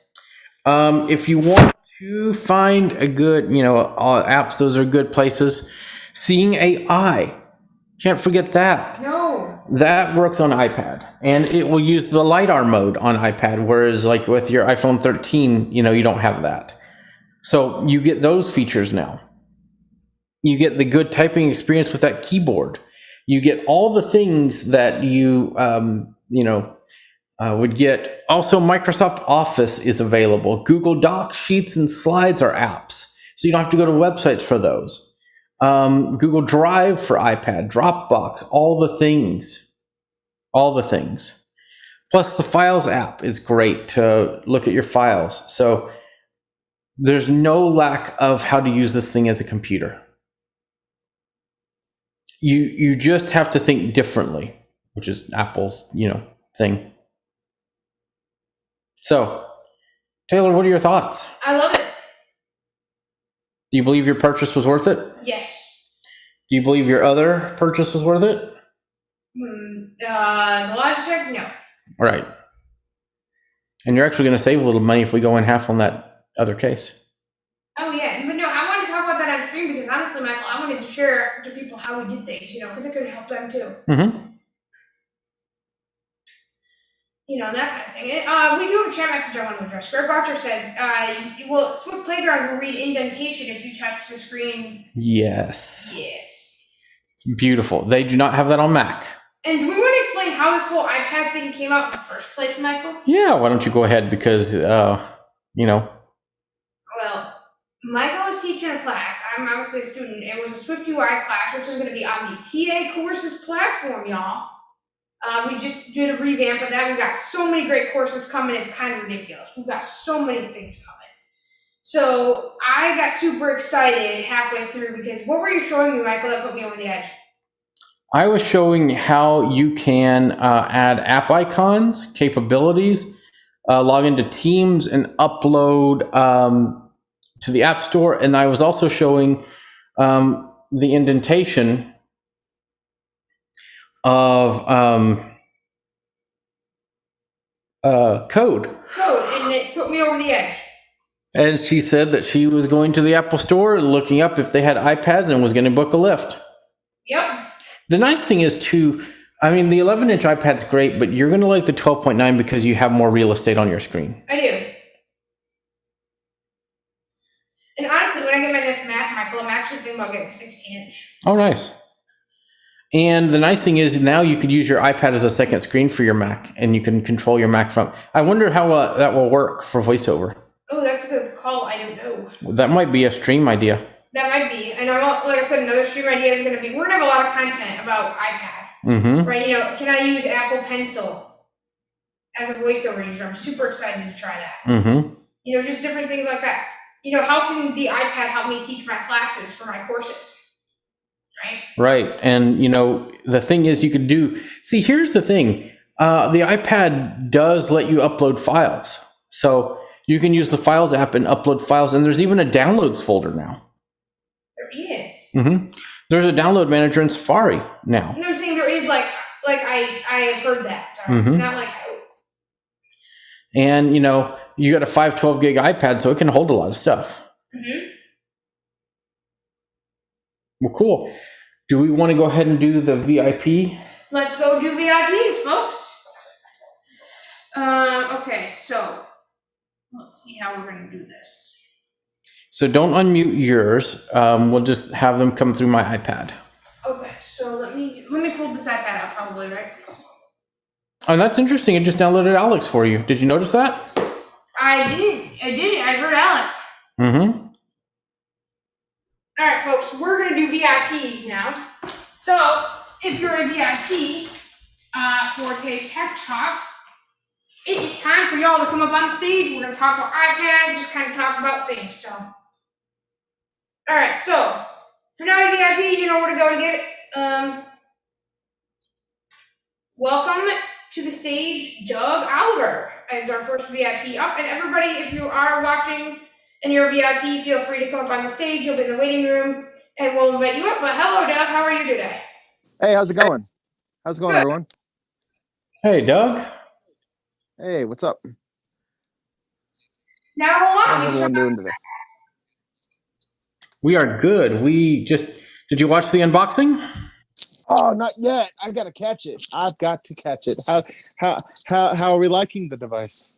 If you want To find a good, apps, those are good places. Seeing AI, can't forget that. No. That works on iPad, and it will use the LiDAR mode on iPad, whereas like with your iPhone 13, you don't have that. So you get those features now. You get the good typing experience with that keyboard. You get all the things that you would get. Also, Microsoft Office is available. Google Docs, Sheets, and Slides are apps, so you don't have to go to websites for those. Google Drive for iPad, Dropbox, all the things. Plus, the Files app is great to look at your files. So there's no lack of how to use this thing as a computer. You just have to think differently, which is Apple's thing. So, Taylor, what are your thoughts? I love it. Do you believe your purchase was worth it? Yes. Do you believe your other purchase was worth it? The Logitech, no. Right. And you're actually going to save a little money if we go in half on that other case. Oh yeah, but no, I wanted to talk about that on stream because honestly, Michael, I wanted to share to people how we did things, because it could help them too. Mm-hmm. That kind of thing. And, we do have a chat message I want to address. Greg Archer says, Swift Playground will read indentation if you touch the screen. Yes. Yes. It's beautiful. They do not have that on Mac. And do we want to explain how this whole iPad thing came out in the first place, Michael? Yeah, why don't you go ahead because, Well, Michael was teaching a class. I'm obviously a student. It was a Swift UI class, which is going to be on the TA Courses platform, y'all. We just did a revamp of that. We've got so many great courses coming, it's kind of ridiculous. We've got so many things coming. So I got super excited halfway through because what were you showing me, Michael, that put me over the edge? I was showing how you can add app icons, capabilities, log into Teams, and upload to the App Store. And I was also showing the indentation of code. And it put me over the edge. And she said that she was going to the Apple Store, looking up if they had iPads, and was going to book a lift. Yep. The nice thing is, too, the 11-inch iPad's great, but you're going to like the 12.9 because you have more real estate on your screen. I do. And honestly, when I get my next Mac, Michael, I'm actually thinking about getting a 16-inch. Oh, nice. And the nice thing is now you could use your iPad as a second screen for your Mac, and you can control your Mac from. I wonder how that will work for VoiceOver. Oh, that's a good call. I don't know. That might be a stream idea. That might be. And like I said, another stream idea is going to be, we're going to have a lot of content about iPad. Mm-hmm. Right? Can I use Apple Pencil as a VoiceOver user? I'm super excited to try that. Mm-hmm. Just different things like that. How can the iPad help me teach my classes for my courses? Right. And, the thing is you could do, see, here's the thing. The iPad does let you upload files. So you can use the Files app and upload files. And there's even a downloads folder now. There is. Mm-hmm. There's a download manager in Safari now. No, I'm saying there is I have heard that. Sorry. Mm-hmm. Not like. And, you got a 512 gig iPad, so it can hold a lot of stuff. Mm-hmm. Well, cool. Do we want to go ahead and do the VIP? Let's go do VIPs, folks. Okay, so let's see how we're going to do this. So don't unmute yours. We'll just have them come through my iPad. Okay, so let me fold this iPad out, probably, right? Oh, that's interesting. It just downloaded Alex for you. Did you notice that? I did. I heard Alex. Mm-hmm. All right, folks, we're going to do VIPs now. So, if you're a VIP for Tays Tech Talks, it is time for y'all to come up on the stage. We're going to talk about iPads, just kind of talk about things. So, all right, so, if you're not a VIP, you know where to go to get it. Welcome to the stage, Doug Oliver, as our first VIP up. And everybody, if you are watching and you're a VIP, feel free to come up on the stage. You'll be in the waiting room, and we'll invite you up. But hello, Doug. How are you today? Hey, how's it going? How's it going, Good. everyone? Hey, Doug. Hey, what's up? Now hold on. How's everyone doing today? We are good. Did you watch the unboxing? Oh, not yet. I gotta catch it. I've got to catch it. How are we liking the device?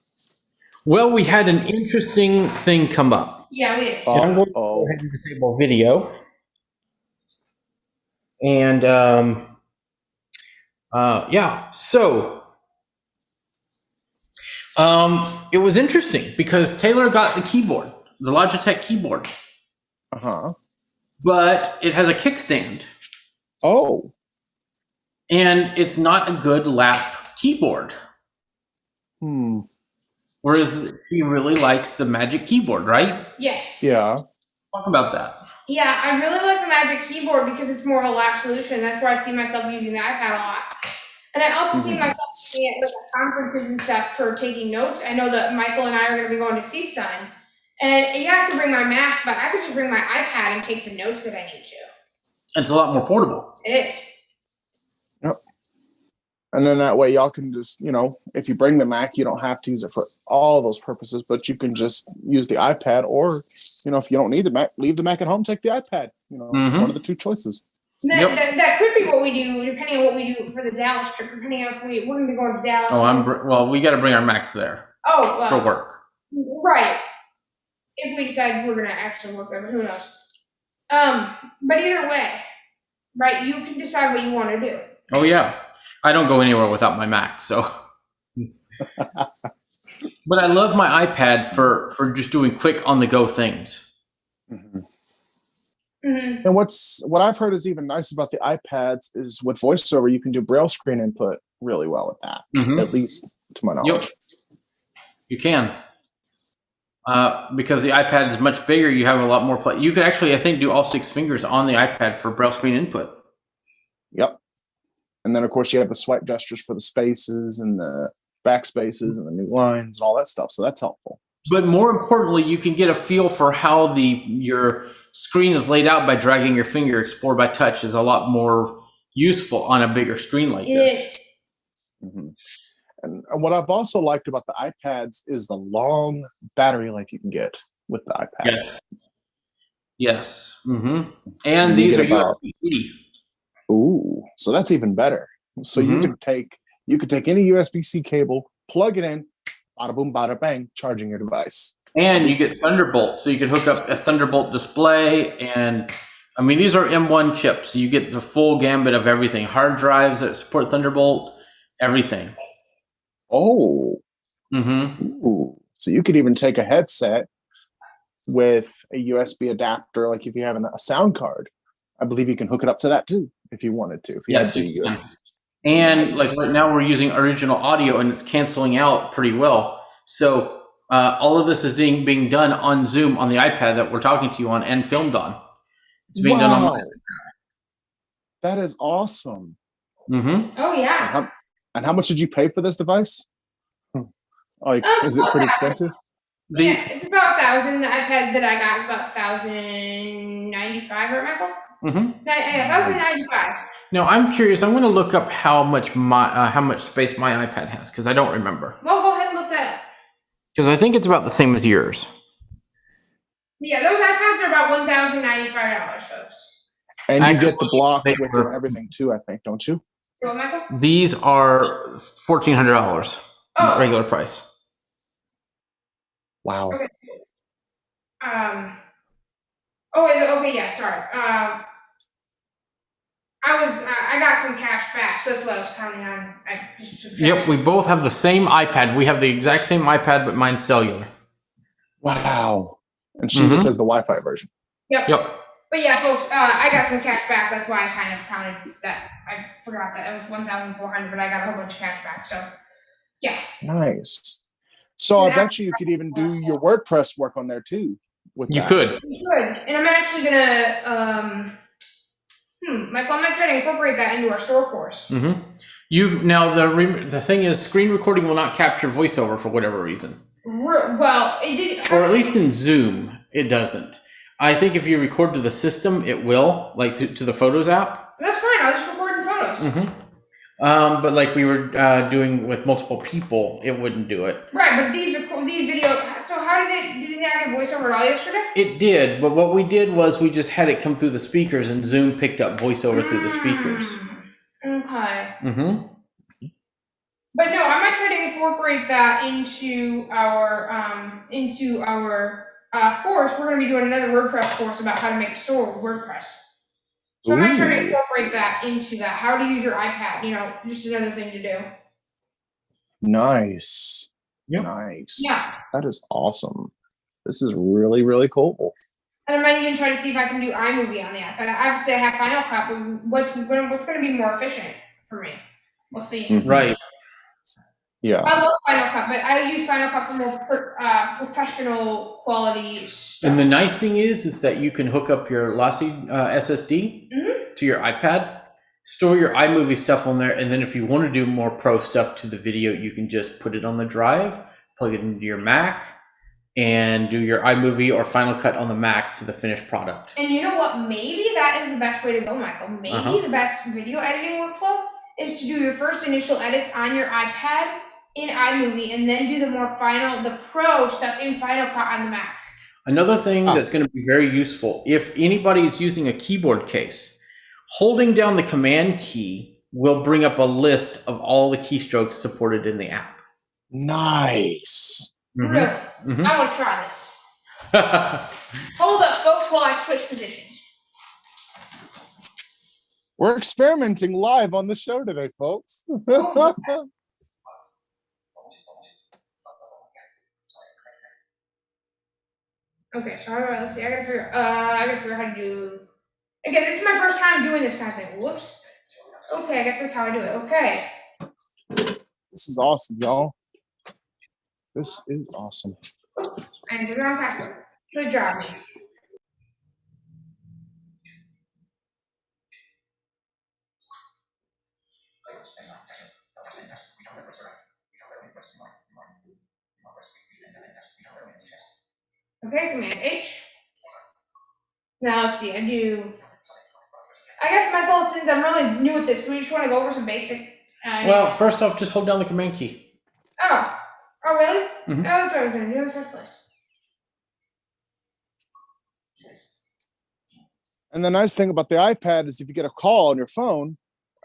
Well, we had an interesting thing come up. Yeah, we did. And I'm going to go ahead and disable video. And yeah, so it was interesting because Taylor got the keyboard, the Logitech keyboard, but it has a kickstand. Oh. And it's not a good lap keyboard. Whereas he really likes the Magic Keyboard, right? Yes. Yeah. Talk about that. Yeah, I really like the Magic Keyboard because it's more of a lap solution. That's where I see myself using the iPad a lot. And I also see myself using it with conferences and stuff for taking notes. I know that Michael and I are going to be going to CSUN. And yeah, I can bring my Mac, but I could just bring my iPad and take the notes that I need to. It's a lot more portable. It is. Yep. And then that way y'all can just, if you bring the Mac, you don't have to use it for all those purposes, but you can just use the iPad, or, if you don't need the Mac, leave the Mac at home, take the iPad. One of the two choices. That could be what we do, depending on what we do for the Dallas trip, depending on if we're going to be going to Dallas. Well, we got to bring our Macs there. For work. Right. If we decide we're going to actually work there, who knows? But either way, right, you can decide what you want to do. Oh, yeah. I don't go anywhere without my Mac, so. But I love my iPad for just doing quick on-the-go things. And what I've heard is even nice about the iPads is with VoiceOver, you can do Braille screen input really well with that, at least to my knowledge. Yep. You can. Because the iPad is much bigger, you have a lot more play. You could actually, I think, do all 6 fingers on the iPad for Braille screen input. Yep. And then, of course, you have the swipe gestures for the spaces and the backspaces and the new lines and all that stuff. So that's helpful. But more importantly, you can get a feel for how your screen is laid out by dragging your finger. Explore by touch is a lot more useful on a bigger screen like this. And what I've also liked about the iPads is the long battery life you can get with the iPad. Yes. And these are USB-C. Ooh, so that's even better. So you could take any USB-C cable, plug it in, bada boom, bada bang, charging your device. And you get Thunderbolt, so you could hook up a Thunderbolt display. And I mean, these are M1 chips, so you get the full gambit of everything. Hard drives that support Thunderbolt, everything. Oh. Ooh. So you could even take a headset with a USB adapter, like if you have a sound card. I believe you can hook it up to that too, if you wanted to. If you had the USB. And like right now, we're using original audio, and it's canceling out pretty well. So all of this is being done on Zoom on the iPad that we're talking to you on and filmed on. It's being done on mine. That is awesome. Oh yeah. And how much did you pay for this device? Is it pretty expensive? Yeah, it's about 1,000. The iPad that I got is about 1,095, right, Michael? Yeah, 1,095. Now I'm curious. I'm going to look up how much space my iPad has because I don't remember. Well, go ahead and look that up. Because I think it's about the same as yours. Yeah, those iPads are about $1,095, folks. And you get the block with it and everything too, I think, don't you? What, Michael? These are $1,400 regular price. Wow. Okay. Okay, yeah, sorry. I got some cash back, so that's what I was counting on. Yep, we both have the same iPad. We have the exact same iPad, but mine's cellular. Wow. And she just has the Wi-Fi version. Yep. But yeah, folks, I got some cash back. That's why I kind of counted that. I forgot that it was 1,400, but I got a whole bunch of cash back. So, yeah. Nice. So I bet you could even do your WordPress work on there too. You could. And I'm actually gonna, Michael, I might try to incorporate that into our store course. Now the thing is, screen recording will not capture VoiceOver for whatever reason. Well, it did. Or at least in Zoom, it doesn't. I think if you record to the system, it will, like to the Photos app. That's fine. I'll just record in Photos. But like we were doing with multiple people, it wouldn't do it. Right, but these video. So So how did it not get voiceover at all yesterday? It did, but what we did was we just had it come through the speakers, and Zoom picked up voiceover through the speakers. Okay. Mm-hmm. But no, I might try to incorporate that into our course. We're going to be doing another WordPress course about how to make a store with WordPress. So I might try to Ooh. incorporate that into that. How to use your iPad, just another thing to do. Nice. Yep. Nice. Yeah. That is awesome. This is really, really cool. And I might even try to see if I can do iMovie on the iPad. Obviously, I have Final Cut, but what's going to be more efficient for me? We'll see. Mhm. Right. Yeah. I love Final Cut, but I use Final Cut for more professional quality stuff. And the nice thing is that you can hook up your Lossy SSD to your iPad, store your iMovie stuff on there, and then if you want to do more pro stuff to the video, you can just put it on the drive, plug it into your Mac, and do your iMovie or Final Cut on the Mac to the finished product. And you know what? Maybe that is the best way to go, Michael. Maybe the best video editing workflow is to do your first initial edits on your iPad in iMovie, and then do the pro stuff in Final Cut on the Mac. Another thing that's going to be very useful, if anybody is using a keyboard case, holding down the command key will bring up a list of all the keystrokes supported in the app. Nice. Really? I want to try this. Mm-hmm. Hold up, folks, while I switch positions. We're experimenting live on the show today, folks. Okay, so let's see. I gotta figure out how to do. Again, this is my first time doing this kind of thing. Whoops. Okay, I guess that's how I do it. Okay. This is awesome, y'all. This is awesome. I entered the wrong password. Good job, me. Okay, Command H. Now let's see. I guess, Michael, since I'm really new at this, do we just want to go over some basic? Well, first off, just hold down the command key. Oh, really? Mhm. Oh, that's what I was going to do in the first place. And the nice thing about the iPad is if you get a call on your phone,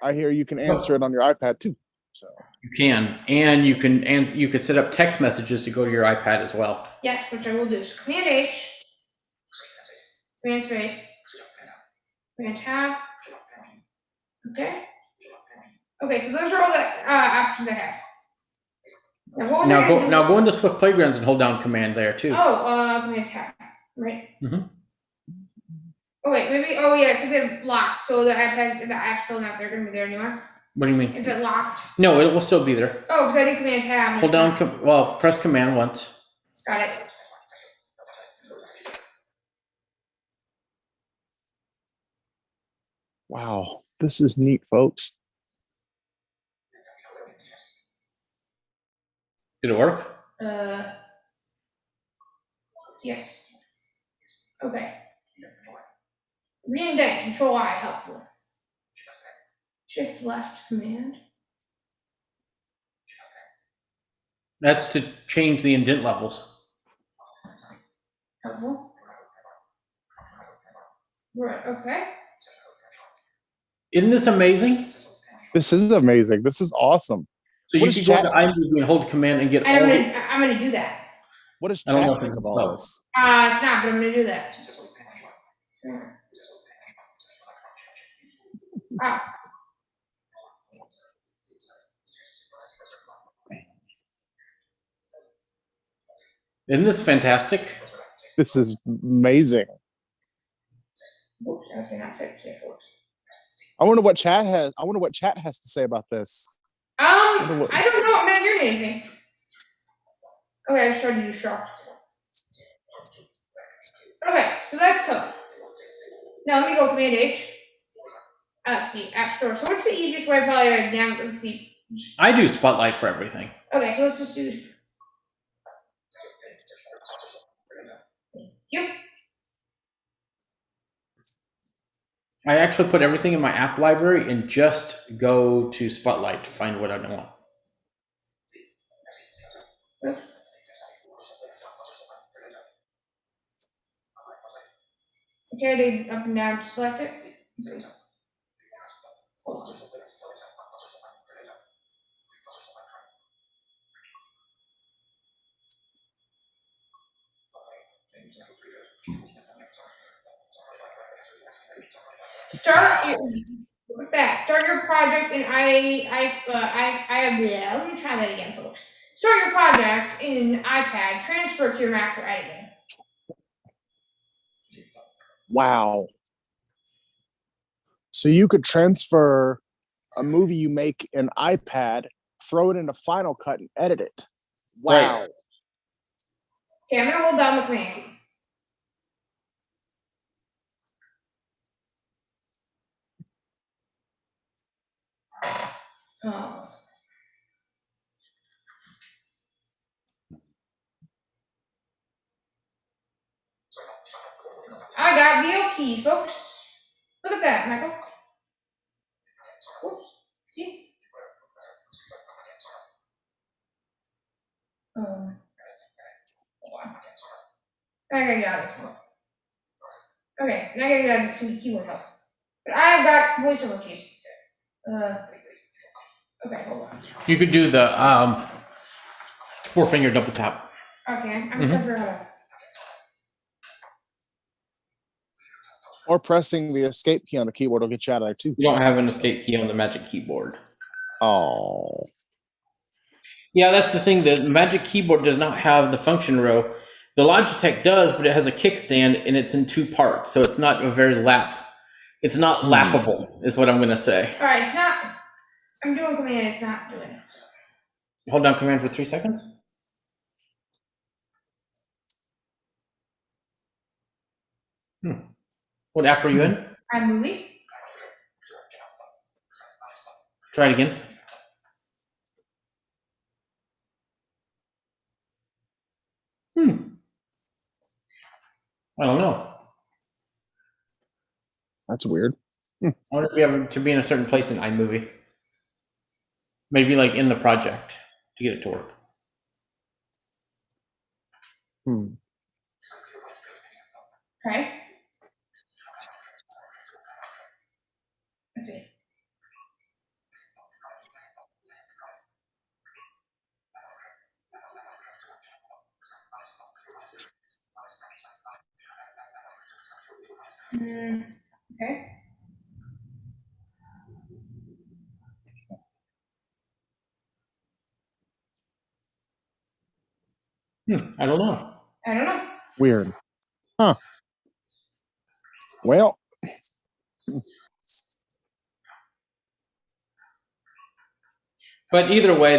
I hear you can answer it on your iPad too. So you can, and you can set up text messages to go to your iPad as well. Yes, which I will do. So Command H, Command Space, Command Tab. Okay. Okay, so those are all the options I have. Now, what was I gonna do? Now go into Swift Playgrounds and hold down Command there too. Oh, Command Tab, right? Mm-hmm. Oh wait, maybe. Oh yeah, because it locked, so the app's still not there. Gonna be there anymore. What do you mean? If it locked. No, it will still be there. Oh, because I did Command Tab. Hold down. Press Command once. Got it. wow, this is neat, folks. Did it work? Yes. Okay. Reindent, Control I, helpful. Shift left command. That's to change the indent levels. Helpful. Right, okay. Isn't this amazing? This is amazing. This is awesome. So you can go to iMovie and hold Command and get all I'm gonna do that. What does I don't know chat if think it's of all close. this? It's not, but I'm gonna do that. Sure. Ah. Isn't this fantastic? This is amazing. Oops, okay, not safe force. I wonder what chat has to say about this. I don't know. I'm not hearing anything. Okay, I just tried to do shocked. Okay, so that's code. Now let me go Command H. See, App Store. So what's the easiest way probably to down? Let's see. I do Spotlight for everything. Okay, so let's just do. Yep. I actually put everything in my app library and just go to Spotlight to find what I want. Okay, up and down to select it. Hold on. Look at that. Start your project, and yeah, let me try that again, folks. Start your project in iPad. Transfer it to your Mac for editing. Wow. So you could transfer a movie you make in iPad, throw it into Final Cut, and edit it. Wow. Right. Okay, I'm gonna hold down the command key. Oh. I got VO keys, folks. Look at that, Michael. Whoops. See? Hold on. I gotta get out of this one. Okay, now I gotta get out of this keyboard health. But I've got voiceover keys. Okay, hold on. You could do the 4-finger double tap. Okay, I'm just trying to figure out how to. Or pressing the escape key on the keyboard will get you out of there too. You don't have an escape key on the Magic Keyboard. Oh. Yeah, that's the thing. The Magic Keyboard does not have the function row. The Logitech does, but it has a kickstand and it's in 2 parts, so it's not a very it's not lappable, is what I'm going to say. All right, it's not. I'm doing command, it's not doing it. So. Hold down command for 3 seconds. What app are you in? iMovie. Try it again. I don't know. That's weird. I wonder if you have to be in a certain place in iMovie. Maybe like in the project to get it to work. Okay. Let's see. Okay. I don't know. I don't know. Weird. Huh. Well. But either way,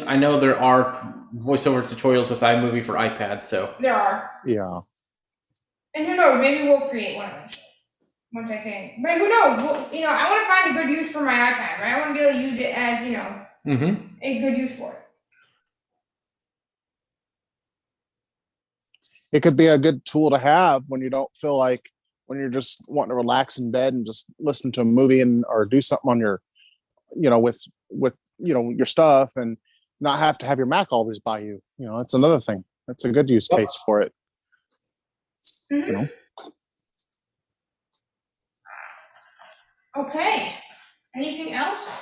I know there are voiceover tutorials with iMovie for iPad, so. There are. Yeah. And who knows, maybe we'll create one eventually. Once I can. But who knows? Well, I want to find a good use for my iPad, right? I want to be able to use it as, a good use for it. It could be a good tool to have when you don't feel like, when you're just wanting to relax in bed and just listen to a movie or do something on your, with your stuff and not have to have your Mac always by you. It's another thing. That's a good use case for it. Okay. Anything else?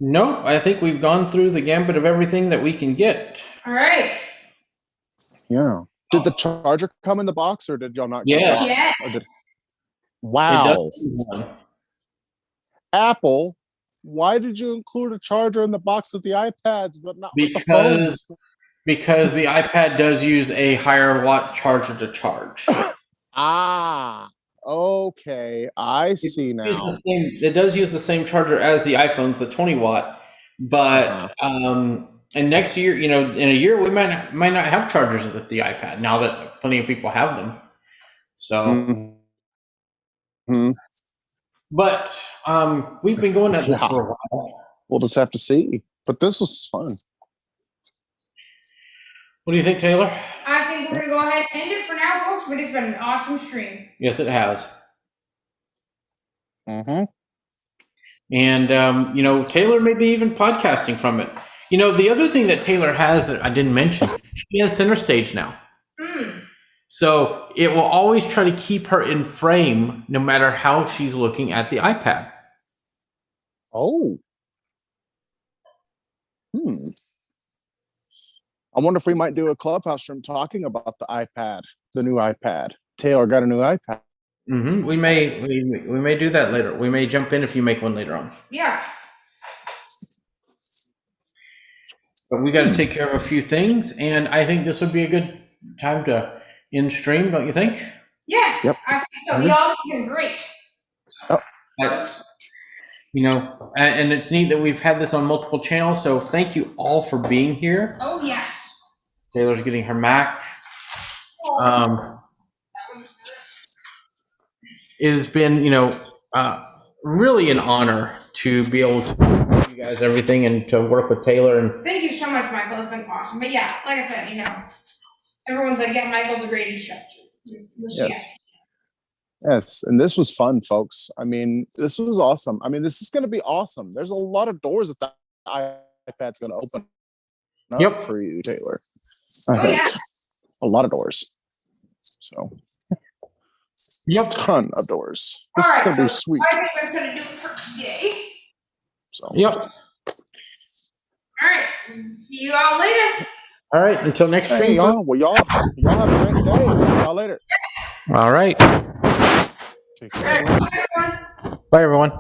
No, I think we've gone through the gambit of everything that we can get. All right. Yeah. Did the charger come in the box, or did y'all not get Yes. Yes. Wow. It does. Apple, why did you include a charger in the box with the iPads, but not with the phones? Because the iPad does use a higher watt charger to charge. Okay. I see now. It does use the same charger as the iPhones, the 20 watt. But and next year, in a year, we might not have chargers with the iPad now that plenty of people have them. So, but we've been going at this for a while. We'll just have to see. But this was fun. What do you think, Taylor? I think we're going to go ahead and end it for now, folks, but it's been an awesome stream. Yes, it has. Mm-hmm. And, Taylor may be even podcasting from it. The other thing that Taylor has that I didn't mention, she has Center Stage now. So it will always try to keep her in frame no matter how she's looking at the iPad. Oh. I wonder if we might do a clubhouse room talking about the iPad, the new iPad. Taylor got a new iPad. Mm-hmm. We may do that later. We may jump in if you make one later on. Yeah. But we got to take care of a few things, and I think this would be a good time to end stream, don't you think? Yeah. Yep. I think so. Y'all have been great. But, and it's neat that we've had this on multiple channels, so thank you all for being here. Oh, yes. Taylor's getting her Mac. It has been, really an honor to be able to give you guys everything and to work with Taylor. And thank you so much, Michael. It's been awesome. But yeah, like I said, everyone's like, yeah, Michael's a great instructor. Yes. Yes, and this was fun, folks. I mean, this was awesome. I mean, this is going to be awesome. There's a lot of doors that the iPad's going to open up for you, Taylor. I think a lot of doors. So, ton of doors. This is going to be sweet. I think we're going to do it for today. So, all right. See you all later. All right. Until next stream. Hey, y'all. Well, y'all have a great day. See y'all later. All right. Take care. Bye, everyone. Bye, everyone.